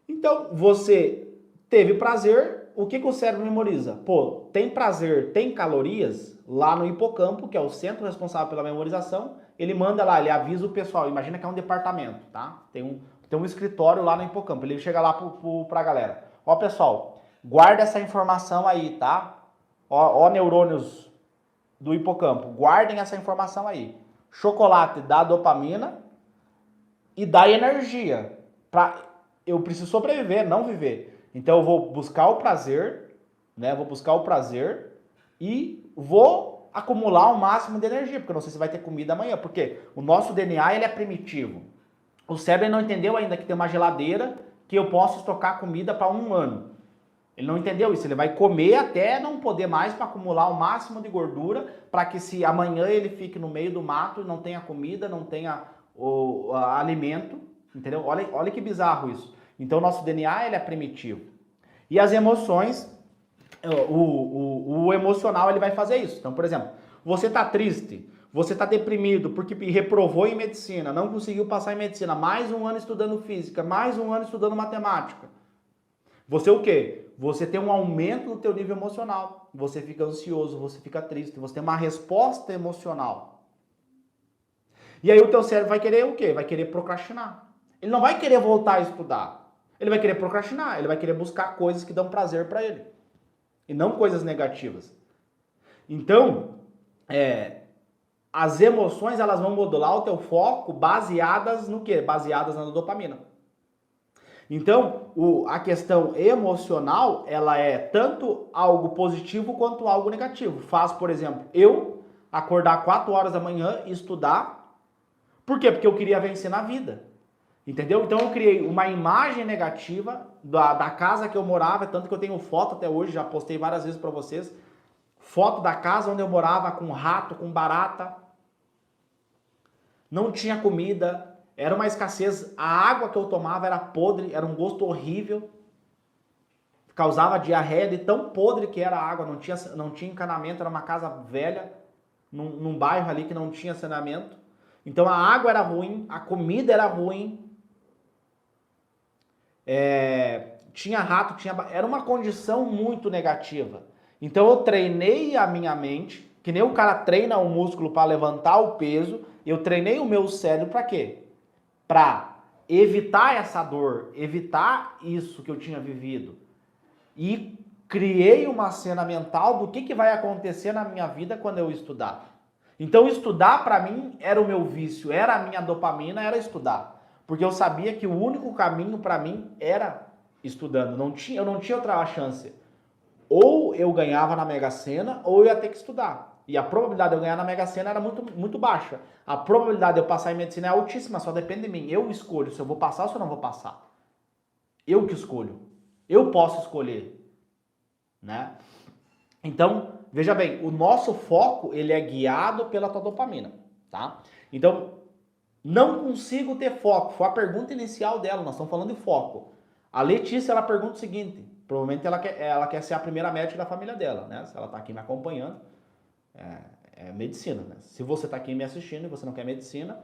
Então, você teve prazer, o que o cérebro memoriza? Pô, tem prazer, tem calorias lá no hipocampo, que é o centro responsável pela memorização, ele manda lá, ele avisa o pessoal, imagina que é um departamento, tá? Tem um escritório lá no hipocampo, ele chega lá pra galera. Ó, pessoal, guarda essa informação aí, tá? Ó, neurônios do hipocampo, guardem essa informação aí. Chocolate dá dopamina e dá energia. Eu preciso sobreviver, não viver. Então eu vou buscar o prazer, né? Vou buscar o prazer e vou acumular o máximo de energia, porque eu não sei se vai ter comida amanhã, porque o nosso DNA ele é primitivo. O cérebro não entendeu ainda que tem uma geladeira que eu posso estocar comida para 1 ano. Ele não entendeu isso, ele vai comer até não poder mais para acumular o máximo de gordura, para que se amanhã ele fique no meio do mato e não tenha comida, não tenha o alimento, entendeu? Olha que bizarro isso. Então o nosso DNA ele é primitivo. E as emoções, o emocional ele vai fazer isso. Então, por exemplo, você está triste, você está deprimido porque reprovou em medicina, não conseguiu passar em medicina, mais 1 ano estudando física, mais 1 ano estudando matemática. Você o quê? Você tem um aumento no teu nível emocional, você fica ansioso, você fica triste, você tem uma resposta emocional. E aí o teu cérebro vai querer o quê? Vai querer procrastinar. Ele não vai querer voltar a estudar. Ele vai querer procrastinar, ele vai querer buscar coisas que dão prazer para ele. E não coisas negativas. Então, as emoções elas vão modular o teu foco baseadas no quê? Baseadas na dopamina. Então, a questão emocional, ela é tanto algo positivo quanto algo negativo. Faz, por exemplo, eu acordar 4 horas da manhã e estudar. Por quê? Porque eu queria vencer na vida. Entendeu? Então eu criei uma imagem negativa da casa que eu morava, tanto que eu tenho foto até hoje, já postei várias vezes para vocês. Foto da casa onde eu morava com rato, com barata. Não tinha comida, era uma escassez. A água que eu tomava era podre, era um gosto horrível. Causava diarreia de tão podre que era a água, não tinha encanamento, era uma casa velha, num bairro ali que não tinha saneamento. Então a água era ruim, a comida era ruim. Tinha rato, era uma condição muito negativa. Então eu treinei a minha mente, que nem o cara treina o músculo para levantar o peso, eu treinei o meu cérebro para quê? Para evitar essa dor, evitar isso que eu tinha vivido. E criei uma cena mental do que vai acontecer na minha vida quando eu estudar. Então estudar para mim era o meu vício, era a minha dopamina, era estudar. Porque eu sabia que o único caminho para mim era estudando. Eu não tinha outra chance. Ou eu ganhava na Mega Sena, ou eu ia ter que estudar. E a probabilidade de eu ganhar na Mega Sena era muito, muito baixa. A probabilidade de eu passar em medicina é altíssima, só depende de mim. Eu escolho se eu vou passar ou se eu não vou passar. Eu que escolho. Eu posso escolher. Né? Então, veja bem, o nosso foco ele é guiado pela tua dopamina. Tá? Então, não consigo ter foco. Foi a pergunta inicial dela, nós estamos falando de foco. A Letícia, ela pergunta o seguinte, provavelmente ela quer ser a primeira médica da família dela, né? Se ela está aqui me acompanhando, é medicina, né? Se você está aqui me assistindo e você não quer medicina,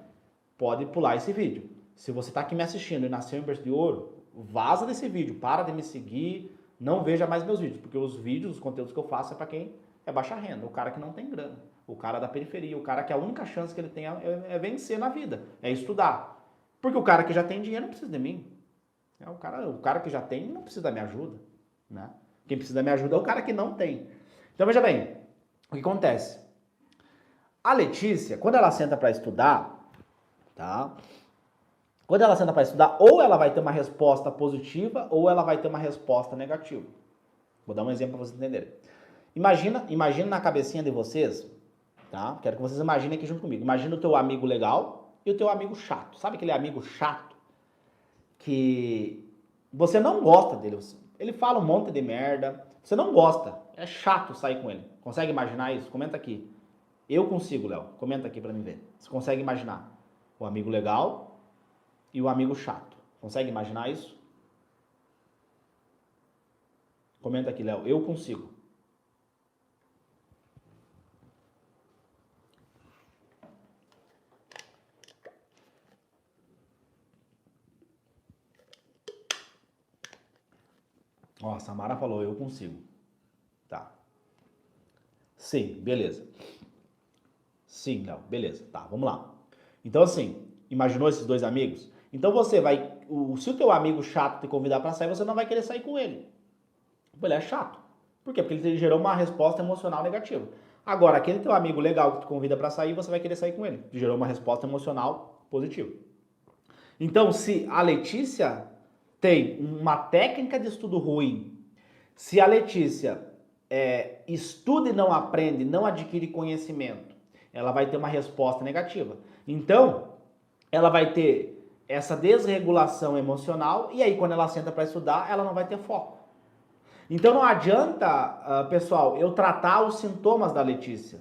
pode pular esse vídeo. Se você está aqui me assistindo e nasceu em berço de ouro, vaza desse vídeo, para de me seguir, não veja mais meus vídeos, porque os vídeos, os conteúdos que eu faço é para quem é baixa renda, o cara que não tem grana. O cara da periferia, o cara que a única chance que ele tem é vencer na vida, é estudar. Porque o cara que já tem dinheiro não precisa de mim. O cara que já tem não precisa da minha ajuda. Né? Quem precisa da minha ajuda é o cara que não tem. Então veja bem, o que acontece? A Letícia, quando ela senta para estudar, tá? Quando ela senta para estudar, ou ela vai ter uma resposta positiva, ou ela vai ter uma resposta negativa. Vou dar um exemplo para vocês entenderem. Imagina na cabecinha de vocês, tá? Quero que vocês imaginem aqui junto comigo. Imagina o teu amigo legal e o teu amigo chato. Sabe aquele amigo chato que você não gosta dele? Ele fala um monte de merda. Você não gosta. É chato sair com ele. Consegue imaginar isso? Comenta aqui. Eu consigo, Léo. Comenta aqui pra mim ver. Você consegue imaginar o amigo legal e o amigo chato? Consegue imaginar isso? Comenta aqui, Léo. Eu consigo. Ó, a Samara falou, eu consigo. Tá. Sim, beleza. Sim, Léo, beleza. Tá, vamos lá. Então, assim, imaginou esses dois amigos? Então você vai... se o teu amigo chato te convidar pra sair, você não vai querer sair com ele. Ele é chato. Por quê? Porque ele gerou uma resposta emocional negativa. Agora, aquele teu amigo legal que te convida pra sair, você vai querer sair com ele. Gerou uma resposta emocional positiva. Então, se a Letícia tem uma técnica de estudo ruim, se a Letícia estuda e não aprende, não adquire conhecimento, ela vai ter uma resposta negativa. Então, ela vai ter essa desregulação emocional e aí quando ela senta para estudar, ela não vai ter foco. Então não adianta, pessoal, eu tratar os sintomas da Letícia.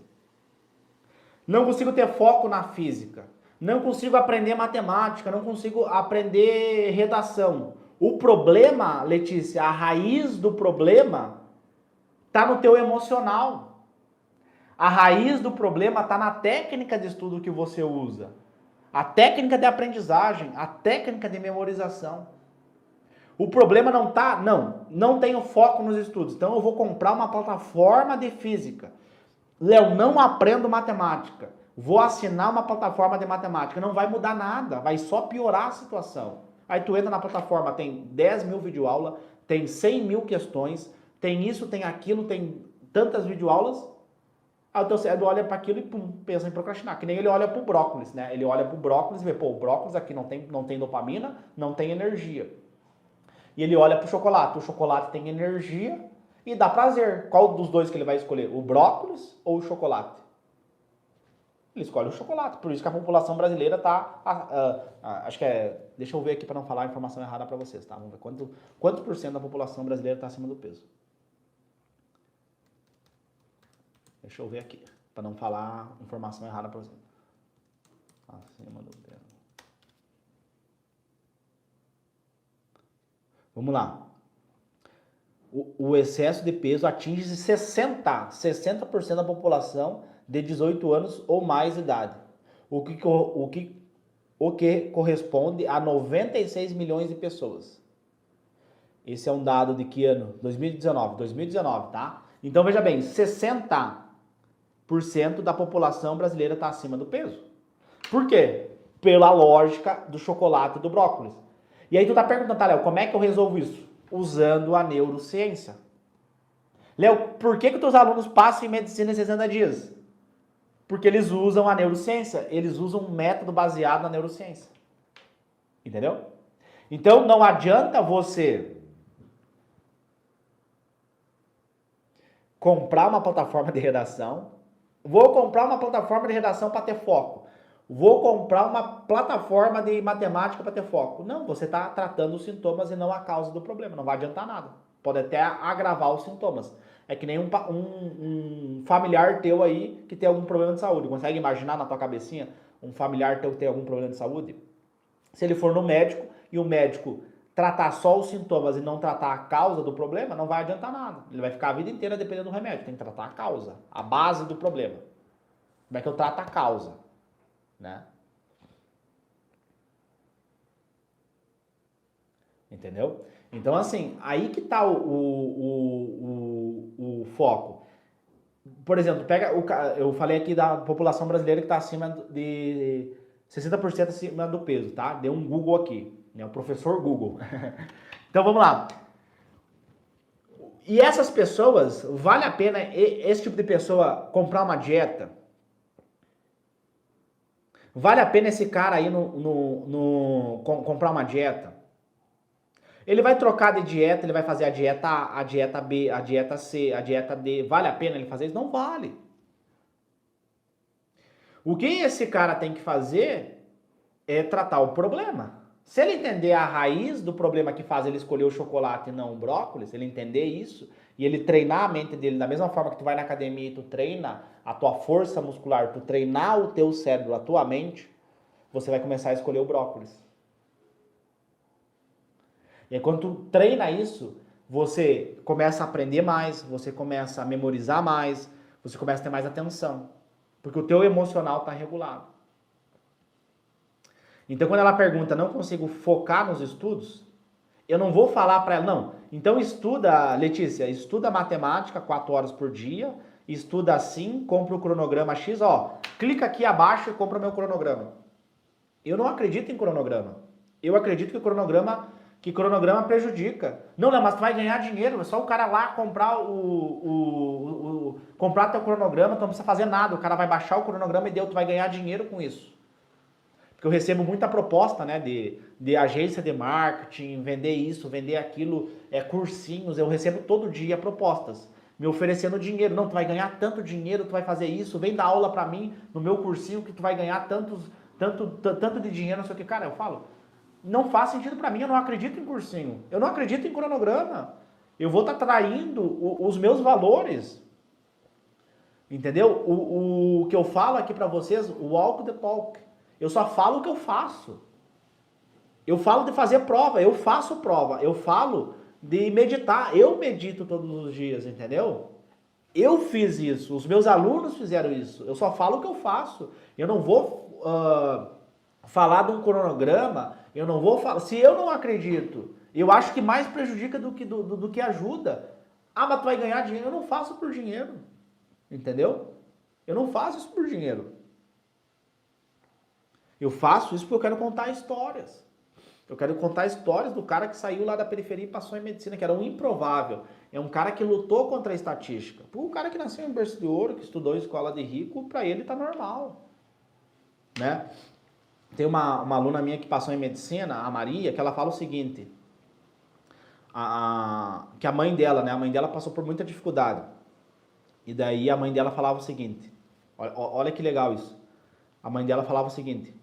Não consigo ter foco na física. Não consigo aprender matemática, não consigo aprender redação. O problema, Letícia, a raiz do problema está no teu emocional. A raiz do problema está na técnica de estudo que você usa. A técnica de aprendizagem, a técnica de memorização. O problema não está, não tenho foco nos estudos, então eu vou comprar uma plataforma de física. Léo, não aprendo matemática. Vou assinar uma plataforma de matemática. Não vai mudar nada, vai só piorar a situação. Aí tu entra na plataforma, tem 10 mil videoaulas, tem 100 mil questões, tem isso, tem aquilo, tem tantas videoaulas. Aí o teu cérebro olha para aquilo e pum, pensa em procrastinar. Que nem ele olha pro brócolis, né? Ele olha pro brócolis e vê, pô, o brócolis aqui não tem dopamina, não tem energia. E ele olha pro chocolate. O chocolate tem energia e dá prazer. Qual dos dois que ele vai escolher? O brócolis ou o chocolate? Ele escolhe o chocolate. Por isso que a população brasileira tá... acho que é... Deixa eu ver aqui para não falar a informação errada para vocês, tá? Vamos ver quanto por cento da população brasileira está acima do peso. Deixa eu ver aqui, para não falar informação errada para vocês. Acima do peso. Vamos lá. O excesso de peso atinge 60% da população de 18 anos ou mais de idade, o que corresponde a 96 milhões de pessoas. Esse é um dado de que ano? 2019, tá? Então veja bem, 60% da população brasileira está acima do peso. Por quê? Pela lógica do chocolate e do brócolis. E aí tu tá perguntando, tá, Léo, como é que eu resolvo isso? Usando a neurociência. Léo, por que os teus alunos passam em medicina em 60 dias? Porque eles usam a neurociência, eles usam um método baseado na neurociência. Entendeu? Então não adianta você comprar uma plataforma de redação. Vou comprar uma plataforma de redação para ter foco. Vou comprar uma plataforma de matemática para ter foco. Não, você está tratando os sintomas e não a causa do problema. Não vai adiantar nada. Pode até agravar os sintomas. É que nem um familiar teu aí que tem algum problema de saúde. Consegue imaginar na tua cabecinha um familiar teu que tem algum problema de saúde? Se ele for no médico e o médico tratar só os sintomas e não tratar a causa do problema, não vai adiantar nada. Ele vai ficar a vida inteira dependendo do remédio. Tem que tratar a causa, a base do problema. Como é que eu trato a causa? Né? Entendeu? Então, assim, aí que tá o foco. Por exemplo, pega eu falei aqui da população brasileira que está acima de 60% acima do peso, tá? Deu um Google aqui, né? O professor Google. Então, vamos lá. E essas pessoas, vale a pena esse tipo de pessoa comprar uma dieta? Vale a pena esse cara aí comprar uma dieta? Ele vai trocar de dieta, ele vai fazer a dieta A, a dieta B, a dieta C, a dieta D. Vale a pena ele fazer isso? Não vale. O que esse cara tem que fazer é tratar o problema. Se ele entender a raiz do problema que faz ele escolher o chocolate e não o brócolis, se ele entender isso, e ele treinar a mente dele da mesma forma que tu vai na academia e tu treina a tua força muscular, tu treinar o teu cérebro, a tua mente, você vai começar a escolher o brócolis. E aí quando tu treina isso, você começa a aprender mais, você começa a memorizar mais, você começa a ter mais atenção. Porque o teu emocional está regulado. Então quando ela pergunta, não consigo focar nos estudos, eu não vou falar para ela, não, então estuda, Letícia, estuda matemática 4 horas por dia, estuda assim, compra o cronograma X, ó, clica aqui abaixo e compra o meu cronograma. Eu não acredito em cronograma. Eu acredito que cronograma prejudica. Não, mas tu vai ganhar dinheiro, é só o cara lá comprar comprar teu cronograma, tu não precisa fazer nada, o cara vai baixar o cronograma e tu vai ganhar dinheiro com isso. Porque eu recebo muita proposta, né, de agência de marketing, vender isso, vender aquilo, cursinhos, eu recebo todo dia propostas, me oferecendo dinheiro. Não, tu vai ganhar tanto dinheiro, tu vai fazer isso, vem dar aula pra mim no meu cursinho que tu vai ganhar tanto de dinheiro, não sei o que. Cara, eu falo, não faz sentido pra mim, eu não acredito em cursinho, eu não acredito em cronograma, eu vou estar traindo os meus valores, entendeu? O que eu falo aqui pra vocês, walk the talk. Eu só falo o que eu faço. Eu falo de fazer prova, eu faço prova. Eu falo de meditar, eu medito todos os dias, entendeu? Eu fiz isso, os meus alunos fizeram isso. Eu só falo o que eu faço. Eu não vou falar de um cronograma, eu não vou falar. Se eu não acredito, eu acho que mais prejudica do que ajuda. Ah, mas tu vai ganhar dinheiro. Eu não faço por dinheiro, entendeu? Eu não faço isso por dinheiro. Eu faço isso porque eu quero contar histórias. Eu quero contar histórias do cara que saiu lá da periferia e passou em medicina, que era um improvável. É um cara que lutou contra a estatística. O cara que nasceu em berço de ouro, que estudou em escola de rico, para ele tá normal, né? Tem uma aluna minha que passou em medicina, a Maria, que ela fala o seguinte, que a mãe dela, né? A mãe dela passou por muita dificuldade. E daí a mãe dela falava o seguinte, olha que legal isso. A mãe dela falava o seguinte,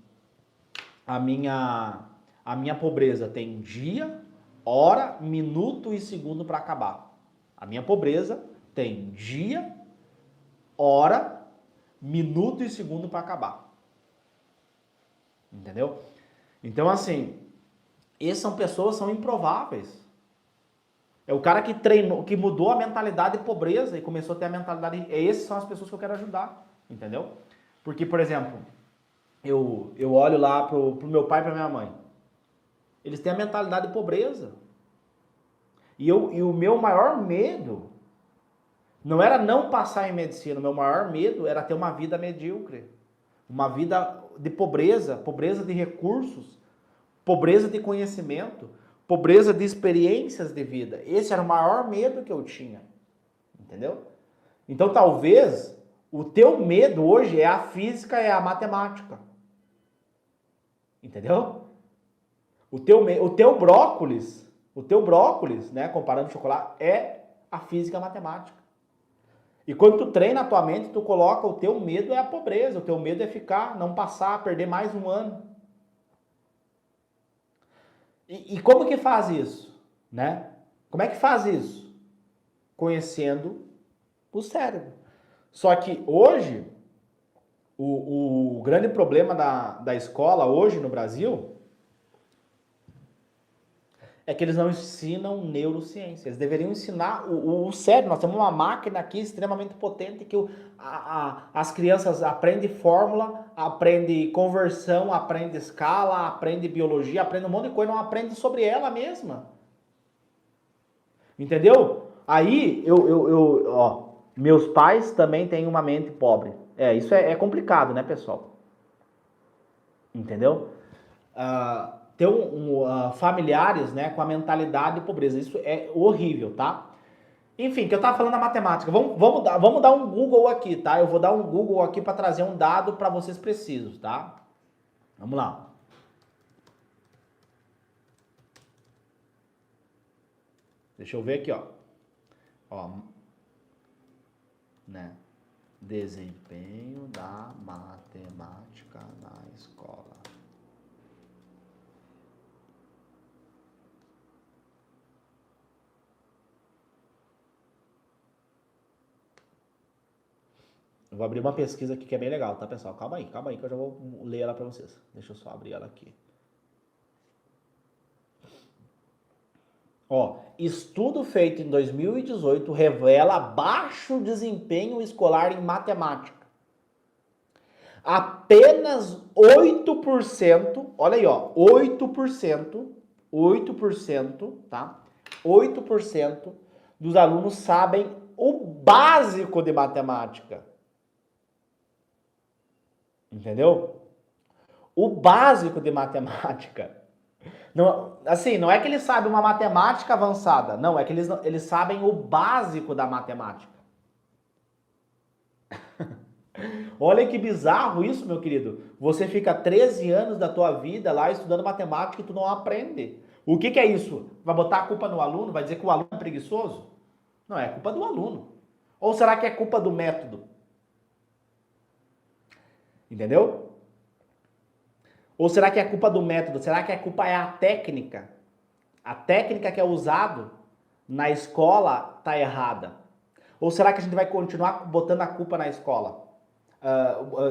a minha pobreza tem dia, hora, minuto e segundo para acabar. A minha pobreza tem dia, hora, minuto e segundo para acabar. Entendeu? Então, assim, essas pessoas são improváveis. É o cara que treinou, que mudou a mentalidade de pobreza e começou a ter a mentalidade. Essas são as pessoas que eu quero ajudar. Entendeu? Porque, por exemplo, eu olho lá pro meu pai e pra minha mãe. Eles têm a mentalidade de pobreza. E o meu maior medo não era não passar em medicina, o meu maior medo era ter uma vida medíocre. Uma vida de pobreza, pobreza de recursos, pobreza de conhecimento, pobreza de experiências de vida. Esse era o maior medo que eu tinha. Entendeu? Então talvez o teu medo hoje é a física, é a matemática. Entendeu? O teu brócolis, né, comparando o chocolate, é a física e a matemática. E quando tu treina a tua mente, tu coloca o teu medo é a pobreza, o teu medo é ficar, não passar, perder mais um ano. E como que faz isso, né? Como é que faz isso? Conhecendo o cérebro. Só que hoje, o grande problema da escola hoje no Brasil é que eles não ensinam neurociência. Eles deveriam ensinar o cérebro. Nós temos uma máquina aqui extremamente potente que as crianças aprendem fórmula, aprendem conversão, aprendem escala, aprendem biologia, aprendem um monte de coisa, não aprendem sobre ela mesma. Entendeu? Aí, ó, meus pais também têm uma mente pobre. Isso é complicado, né, pessoal? Entendeu? Ter familiares, né, com a mentalidade de pobreza. Isso é horrível, tá? Enfim, que eu tava falando da matemática. Vamos dar um Google aqui, tá? Eu vou dar um Google aqui para trazer um dado para vocês precisos, tá? Vamos lá. Deixa eu ver aqui, ó. Ó, né? Desempenho da matemática na escola. Eu vou abrir uma pesquisa aqui que é bem legal, tá, pessoal? Calma aí que eu já vou ler ela para vocês. Deixa eu só abrir ela aqui. Ó, estudo feito em 2018 revela baixo desempenho escolar em matemática. Apenas 8%, olha aí, ó, 8%, tá? 8% dos alunos sabem o básico de matemática. Entendeu? O básico de matemática. Não, assim, não é que eles sabem uma matemática avançada, não, é que eles sabem o básico da matemática. Olha que bizarro isso, meu querido. Você fica 13 anos da tua vida lá estudando matemática e tu não aprende. O que é isso? Vai botar a culpa no aluno? Vai dizer que o aluno é preguiçoso? Não, é culpa do aluno. Ou será que é culpa do método? Entendeu? Ou será que é culpa do método? Será que a culpa é a técnica? A técnica que é usado na escola está errada? Ou será que a gente vai continuar botando a culpa na escola?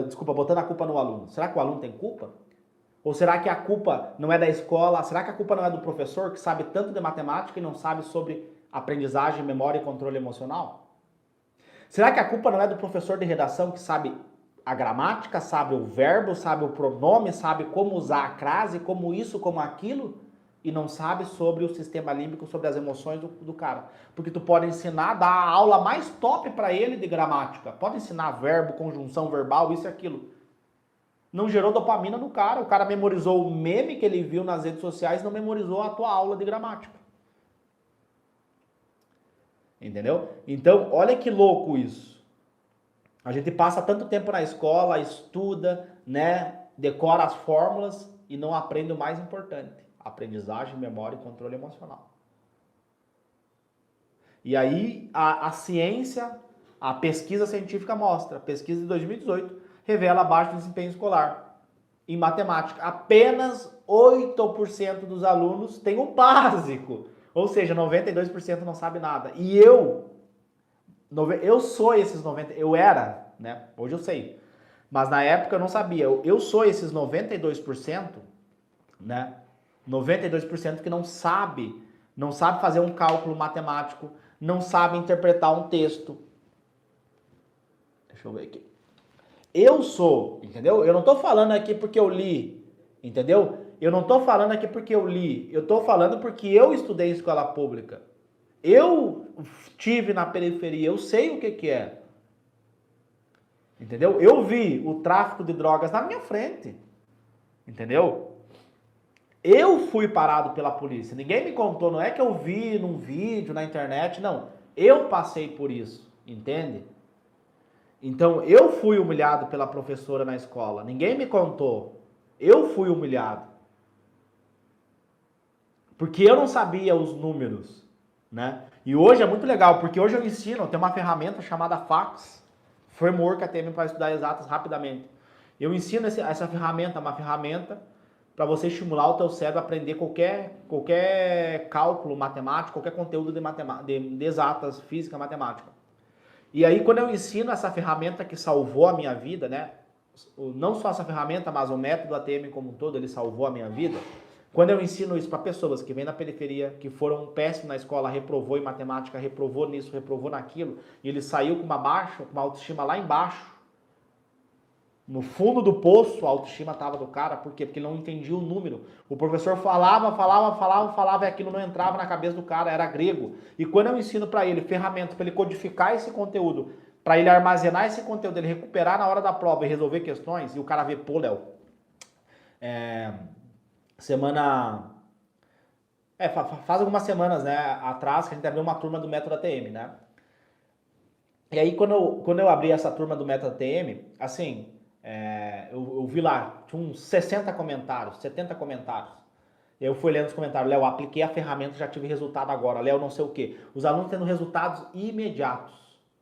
Desculpa, botando a culpa no aluno. Será que o aluno tem culpa? Ou será que a culpa não é da escola? Será que a culpa não é do professor que sabe tanto de matemática e não sabe sobre aprendizagem, memória e controle emocional? Será que a culpa não é do professor de redação que sabe a gramática, sabe o verbo, sabe o pronome, sabe como usar a crase, como isso, como aquilo, e não sabe sobre o sistema límbico, sobre as emoções do cara? Porque tu pode ensinar, dar a aula mais top para ele de gramática, pode ensinar verbo, conjunção verbal, isso e aquilo. Não gerou dopamina no cara, o cara memorizou o meme que ele viu nas redes sociais, não memorizou a tua aula de gramática. Entendeu? Então, olha que louco isso. A gente passa tanto tempo na escola, estuda, né, decora as fórmulas e não aprende o mais importante: aprendizagem, memória e controle emocional. E aí a ciência, a pesquisa científica mostra, a pesquisa de 2018 revela baixo desempenho escolar em matemática. Apenas 8% dos alunos têm o básico, ou seja, 92% não sabe nada. E eu sou esses 90, eu era, né? Hoje eu sei. Mas na época eu não sabia. Eu sou esses 92%, né? 92% que não sabe fazer um cálculo matemático, não sabe interpretar um texto. Deixa eu ver aqui. Eu sou, entendeu? Eu não tô falando aqui porque eu li, entendeu? Eu não tô falando aqui porque eu li, eu tô falando porque eu estudei escola pública. Eu tive na periferia, eu sei o que é. Entendeu? Eu vi o tráfico de drogas na minha frente. Entendeu? Eu fui parado pela polícia. Ninguém me contou, não é que eu vi num vídeo na internet, não. Eu passei por isso, entende? Então, eu fui humilhado pela professora na escola. Ninguém me contou. Eu fui humilhado. Porque eu não sabia os números, né? E hoje é muito legal, porque hoje eu ensino, tem uma ferramenta chamada FACS, Framework ATM para estudar exatas rapidamente. Eu ensino essa ferramenta, uma ferramenta para você estimular o teu cérebro a aprender qualquer cálculo matemático, qualquer conteúdo de exatas, física, matemática. E aí, quando eu ensino essa ferramenta que salvou a minha vida, né? Não só essa ferramenta, mas o método ATM como um todo, ele salvou a minha vida. Quando eu ensino isso para pessoas que vêm da periferia, que foram péssimos na escola, reprovou em matemática, reprovou nisso, reprovou naquilo, e ele saiu com uma autoestima lá embaixo, no fundo do poço, a autoestima estava do cara. Por quê? Porque ele não entendia o número. O professor falava e aquilo não entrava na cabeça do cara, era grego. E quando eu ensino para ele ferramentas para ele codificar esse conteúdo, para ele armazenar esse conteúdo, ele recuperar na hora da prova e resolver questões, e o cara vê, pô, Léo, semana... faz algumas semanas, né, atrás, que a gente abriu uma turma do Método ATM, né? E aí, quando eu abri essa turma do Método ATM, assim, eu vi lá, tinha uns 60 comentários, 70 comentários. Eu fui lendo os comentários: Léo, apliquei a ferramenta, já tive resultado agora. Léo, não sei o quê. Os alunos tendo resultados imediatos.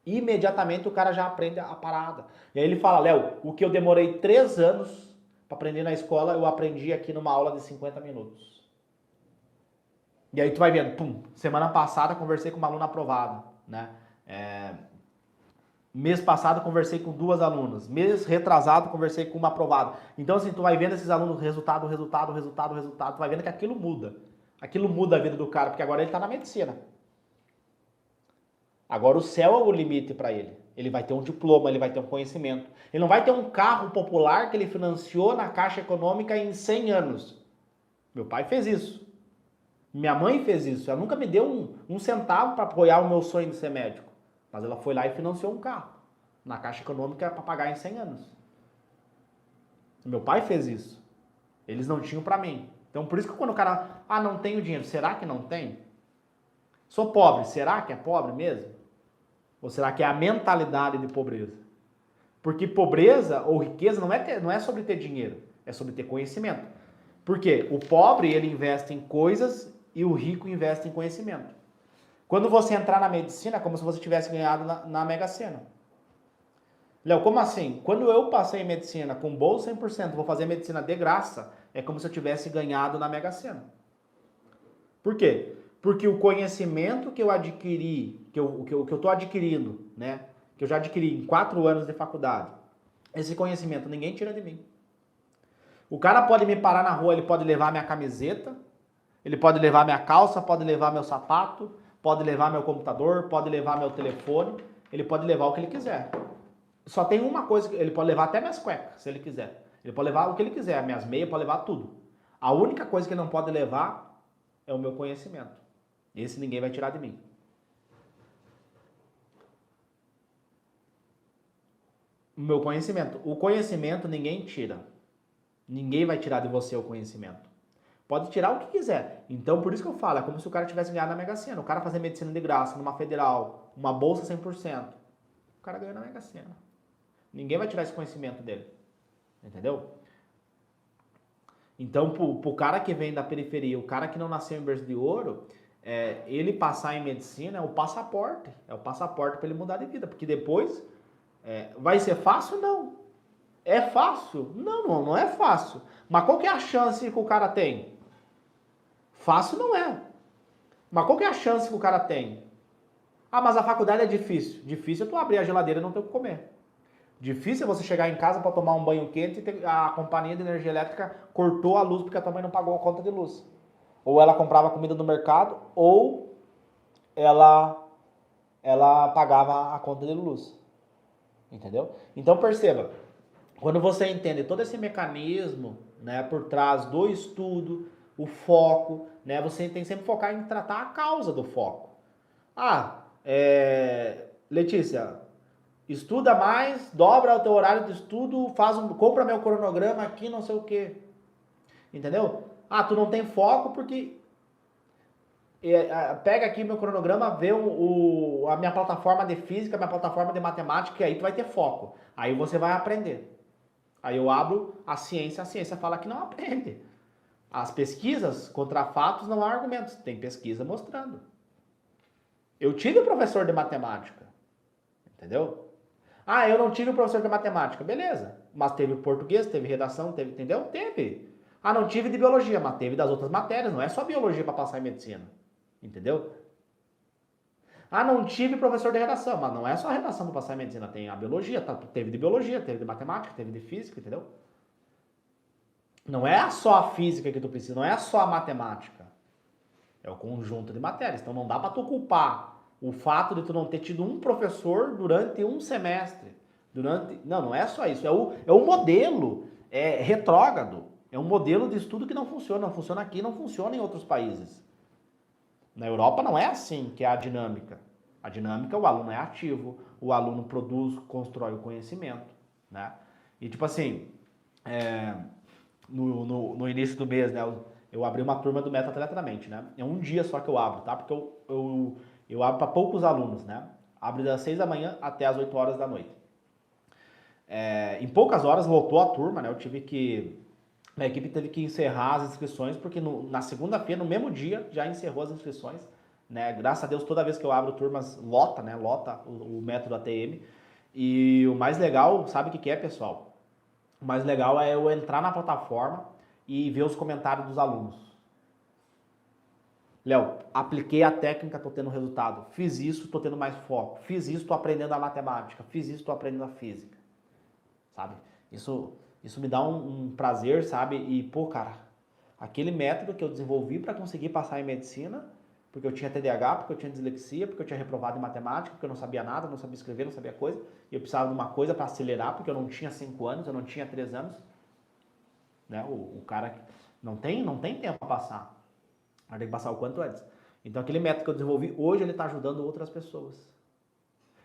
Imediatamente o cara já aprende a parada. E aí ele fala: Léo, o que eu demorei 3 anos para aprender na escola, eu aprendi aqui numa aula de 50 minutos. E aí tu vai vendo, pum, semana passada conversei com uma aluna aprovada, né? Mês passado conversei com 2 alunas. Mês retrasado conversei com uma aprovada. Então assim, tu vai vendo esses alunos, resultado, tu vai vendo que aquilo muda. Aquilo muda a vida do cara, porque agora ele tá na medicina. Agora o céu é o limite para ele. Ele vai ter um diploma, ele vai ter um conhecimento. Ele não vai ter um carro popular que ele financiou na Caixa Econômica em 100 anos. Meu pai fez isso. Minha mãe fez isso. Ela nunca me deu um centavo para apoiar o meu sonho de ser médico. Mas ela foi lá e financiou um carro na Caixa Econômica para pagar em 100 anos. Meu pai fez isso. Eles não tinham para mim. Então por isso que quando o cara, não tenho dinheiro, será que não tem? Sou pobre, será que é pobre mesmo? Ou será que é a mentalidade de pobreza? Porque pobreza ou riqueza não é sobre ter dinheiro, é sobre ter conhecimento. Por quê? O pobre, ele investe em coisas e o rico investe em conhecimento. Quando você entrar na medicina, é como se você tivesse ganhado na Mega Sena. Léo, como assim? Quando eu passei em medicina com bolsa 100%, vou fazer medicina de graça, é como se eu tivesse ganhado na Mega Sena. Por quê? Porque o conhecimento que eu adquiri, que eu estou adquirindo, né? Que eu já adquiri em 4 anos de faculdade, esse conhecimento ninguém tira de mim. O cara pode me parar na rua, ele pode levar minha camiseta, ele pode levar minha calça, pode levar meu sapato, pode levar meu computador, pode levar meu telefone, ele pode levar o que ele quiser. Só tem uma coisa, ele pode levar até minhas cuecas, se ele quiser. Ele pode levar o que ele quiser, minhas meias, pode levar tudo. A única coisa que ele não pode levar é o meu conhecimento. Esse ninguém vai tirar de mim. O meu conhecimento. O conhecimento ninguém tira. Ninguém vai tirar de você o conhecimento. Pode tirar o que quiser. Então, por isso que eu falo, é como se o cara tivesse ganhado na Mega Sena. O cara fazer medicina de graça, numa federal, uma bolsa 100%. O cara ganhou na Mega Sena. Ninguém vai tirar esse conhecimento dele. Entendeu? Então, pro cara que vem da periferia, o cara que não nasceu em berço de ouro, ele passar em medicina é o passaporte. É o passaporte para ele mudar de vida. Porque depois, vai ser fácil? Não. É fácil? Não é fácil. Mas qual que é a chance que o cara tem? Fácil não é. Mas qual que é a chance que o cara tem? Mas a faculdade é difícil. Difícil é tu abrir a geladeira e não ter o que comer. Difícil é você chegar em casa para tomar um banho quente e a companhia de energia elétrica cortou a luz porque a tua mãe não pagou a conta de luz. Ou ela comprava comida no mercado, ou ela pagava a conta de luz. Entendeu? Então perceba, quando você entende todo esse mecanismo, né, por trás do estudo, o foco, né, você tem que sempre focar em tratar a causa do foco. Letícia, estuda mais, dobra o teu horário de estudo, compra meu cronograma aqui, não sei o quê. Entendeu? Tu não tem foco porque pega aqui meu cronograma, vê a minha plataforma de física, a minha plataforma de matemática, e aí tu vai ter foco. Aí você vai aprender. Aí eu abro a ciência fala que não aprende. As pesquisas contra fatos não há argumentos. Tem pesquisa mostrando. Eu tive professor de matemática. Entendeu? Eu não tive professor de matemática. Beleza. Mas teve português, teve redação, teve, entendeu? Teve. Não tive de biologia, mas teve das outras matérias. Não é só biologia para passar em medicina. Entendeu? Não tive professor de redação, mas não é só a redação para passar em medicina. Tem a biologia, teve de biologia, teve de matemática, teve de física, entendeu? Não é só a física que tu precisa, não é só a matemática. É o conjunto de matérias. Então não dá para tu culpar o fato de tu não ter tido um professor durante um semestre. Não é só isso. É o modelo retrógrado. É um modelo de estudo que não funciona. Não funciona aqui, não funciona em outros países. Na Europa não é assim que é a dinâmica. A dinâmica, o aluno é ativo, o aluno produz, constrói o conhecimento, né? E tipo assim, no início do mês, né, eu abri uma turma do Meta Teletamente, né? É um dia só que eu abro, tá? Porque eu abro para poucos alunos, né? Abro das 6 da manhã até as 8 horas da noite. Em poucas horas voltou a turma, né? A equipe teve que encerrar as inscrições, porque na segunda-feira, no mesmo dia, já encerrou as inscrições, né? Graças a Deus, toda vez que eu abro turmas, lota, né? Lota o método ATM. E o mais legal, sabe o que é, pessoal? O mais legal é eu entrar na plataforma e ver os comentários dos alunos. Léo, apliquei a técnica, estou tendo resultado. Fiz isso, estou tendo mais foco. Fiz isso, estou aprendendo a matemática. Fiz isso, estou aprendendo a física. Sabe? Isso me dá um prazer, sabe? E, pô, cara, aquele método que eu desenvolvi para conseguir passar em medicina, porque eu tinha TDAH, porque eu tinha dislexia, porque eu tinha reprovado em matemática, porque eu não sabia nada, não sabia escrever, não sabia coisa, e eu precisava de uma coisa para acelerar, porque eu não tinha 5 anos, eu não tinha 3 anos. Né? O cara não tem tempo para passar. Mas tem que passar o quanto antes. Então aquele método que eu desenvolvi, hoje ele está ajudando outras pessoas.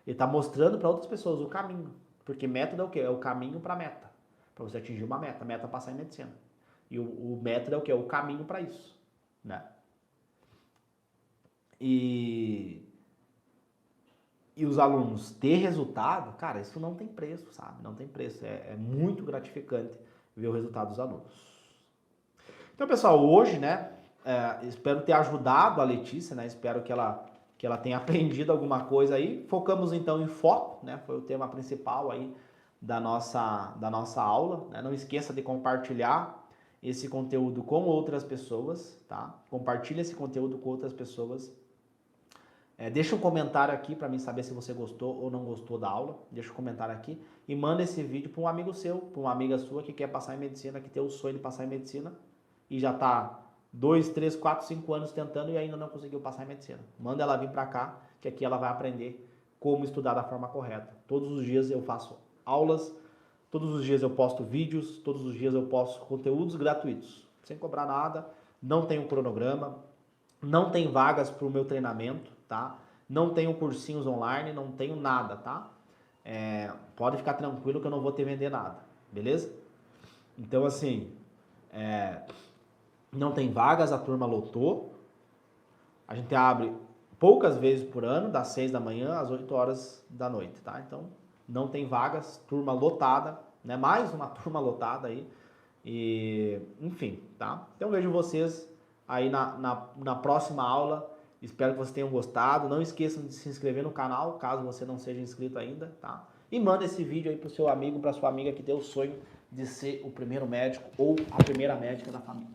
Ele está mostrando para outras pessoas o caminho. Porque método é o quê? É o caminho para a meta. Para você atingir uma meta. A meta é passar em medicina. E o método é o quê? É o caminho para isso. Né? E os alunos ter resultado, cara, isso não tem preço, sabe? Não tem preço. É muito gratificante ver o resultado dos alunos. Então, pessoal, hoje, né, espero ter ajudado a Letícia, né, espero que ela tenha aprendido alguma coisa aí. Focamos, então, em foco, né, foi o tema principal aí da nossa aula, né? Não esqueça de compartilhar esse conteúdo com outras pessoas, tá? Compartilhe esse conteúdo com outras pessoas. Deixa um comentário aqui para mim saber se você gostou ou não gostou da aula. Deixa um comentário aqui e manda esse vídeo para um amigo seu, para uma amiga sua que quer passar em medicina, que tem o sonho de passar em medicina e já está 2, 3, 4, 5 anos tentando e ainda não conseguiu passar em medicina. Manda ela vir para cá, que aqui ela vai aprender como estudar da forma correta. Todos os dias eu faço aulas, todos os dias eu posto vídeos, todos os dias eu posto conteúdos gratuitos, sem cobrar nada, não tenho cronograma, não tem vagas para o meu treinamento, tá? Não tenho cursinhos online, não tenho nada, tá? Pode ficar tranquilo que eu não vou te vender nada, beleza? Então, assim, não tem vagas, a turma lotou. A gente abre poucas vezes por ano, das 6 da manhã às 8 horas da noite, tá? Então, não tem vagas, turma lotada, né? Mais uma turma lotada aí. E, enfim, tá? Então, vejo vocês aí na próxima aula. Espero que vocês tenham gostado. Não esqueçam de se inscrever no canal, caso você não seja inscrito ainda, tá? E manda esse vídeo aí pro seu amigo, pra sua amiga que tem o sonho de ser o primeiro médico ou a primeira médica da família.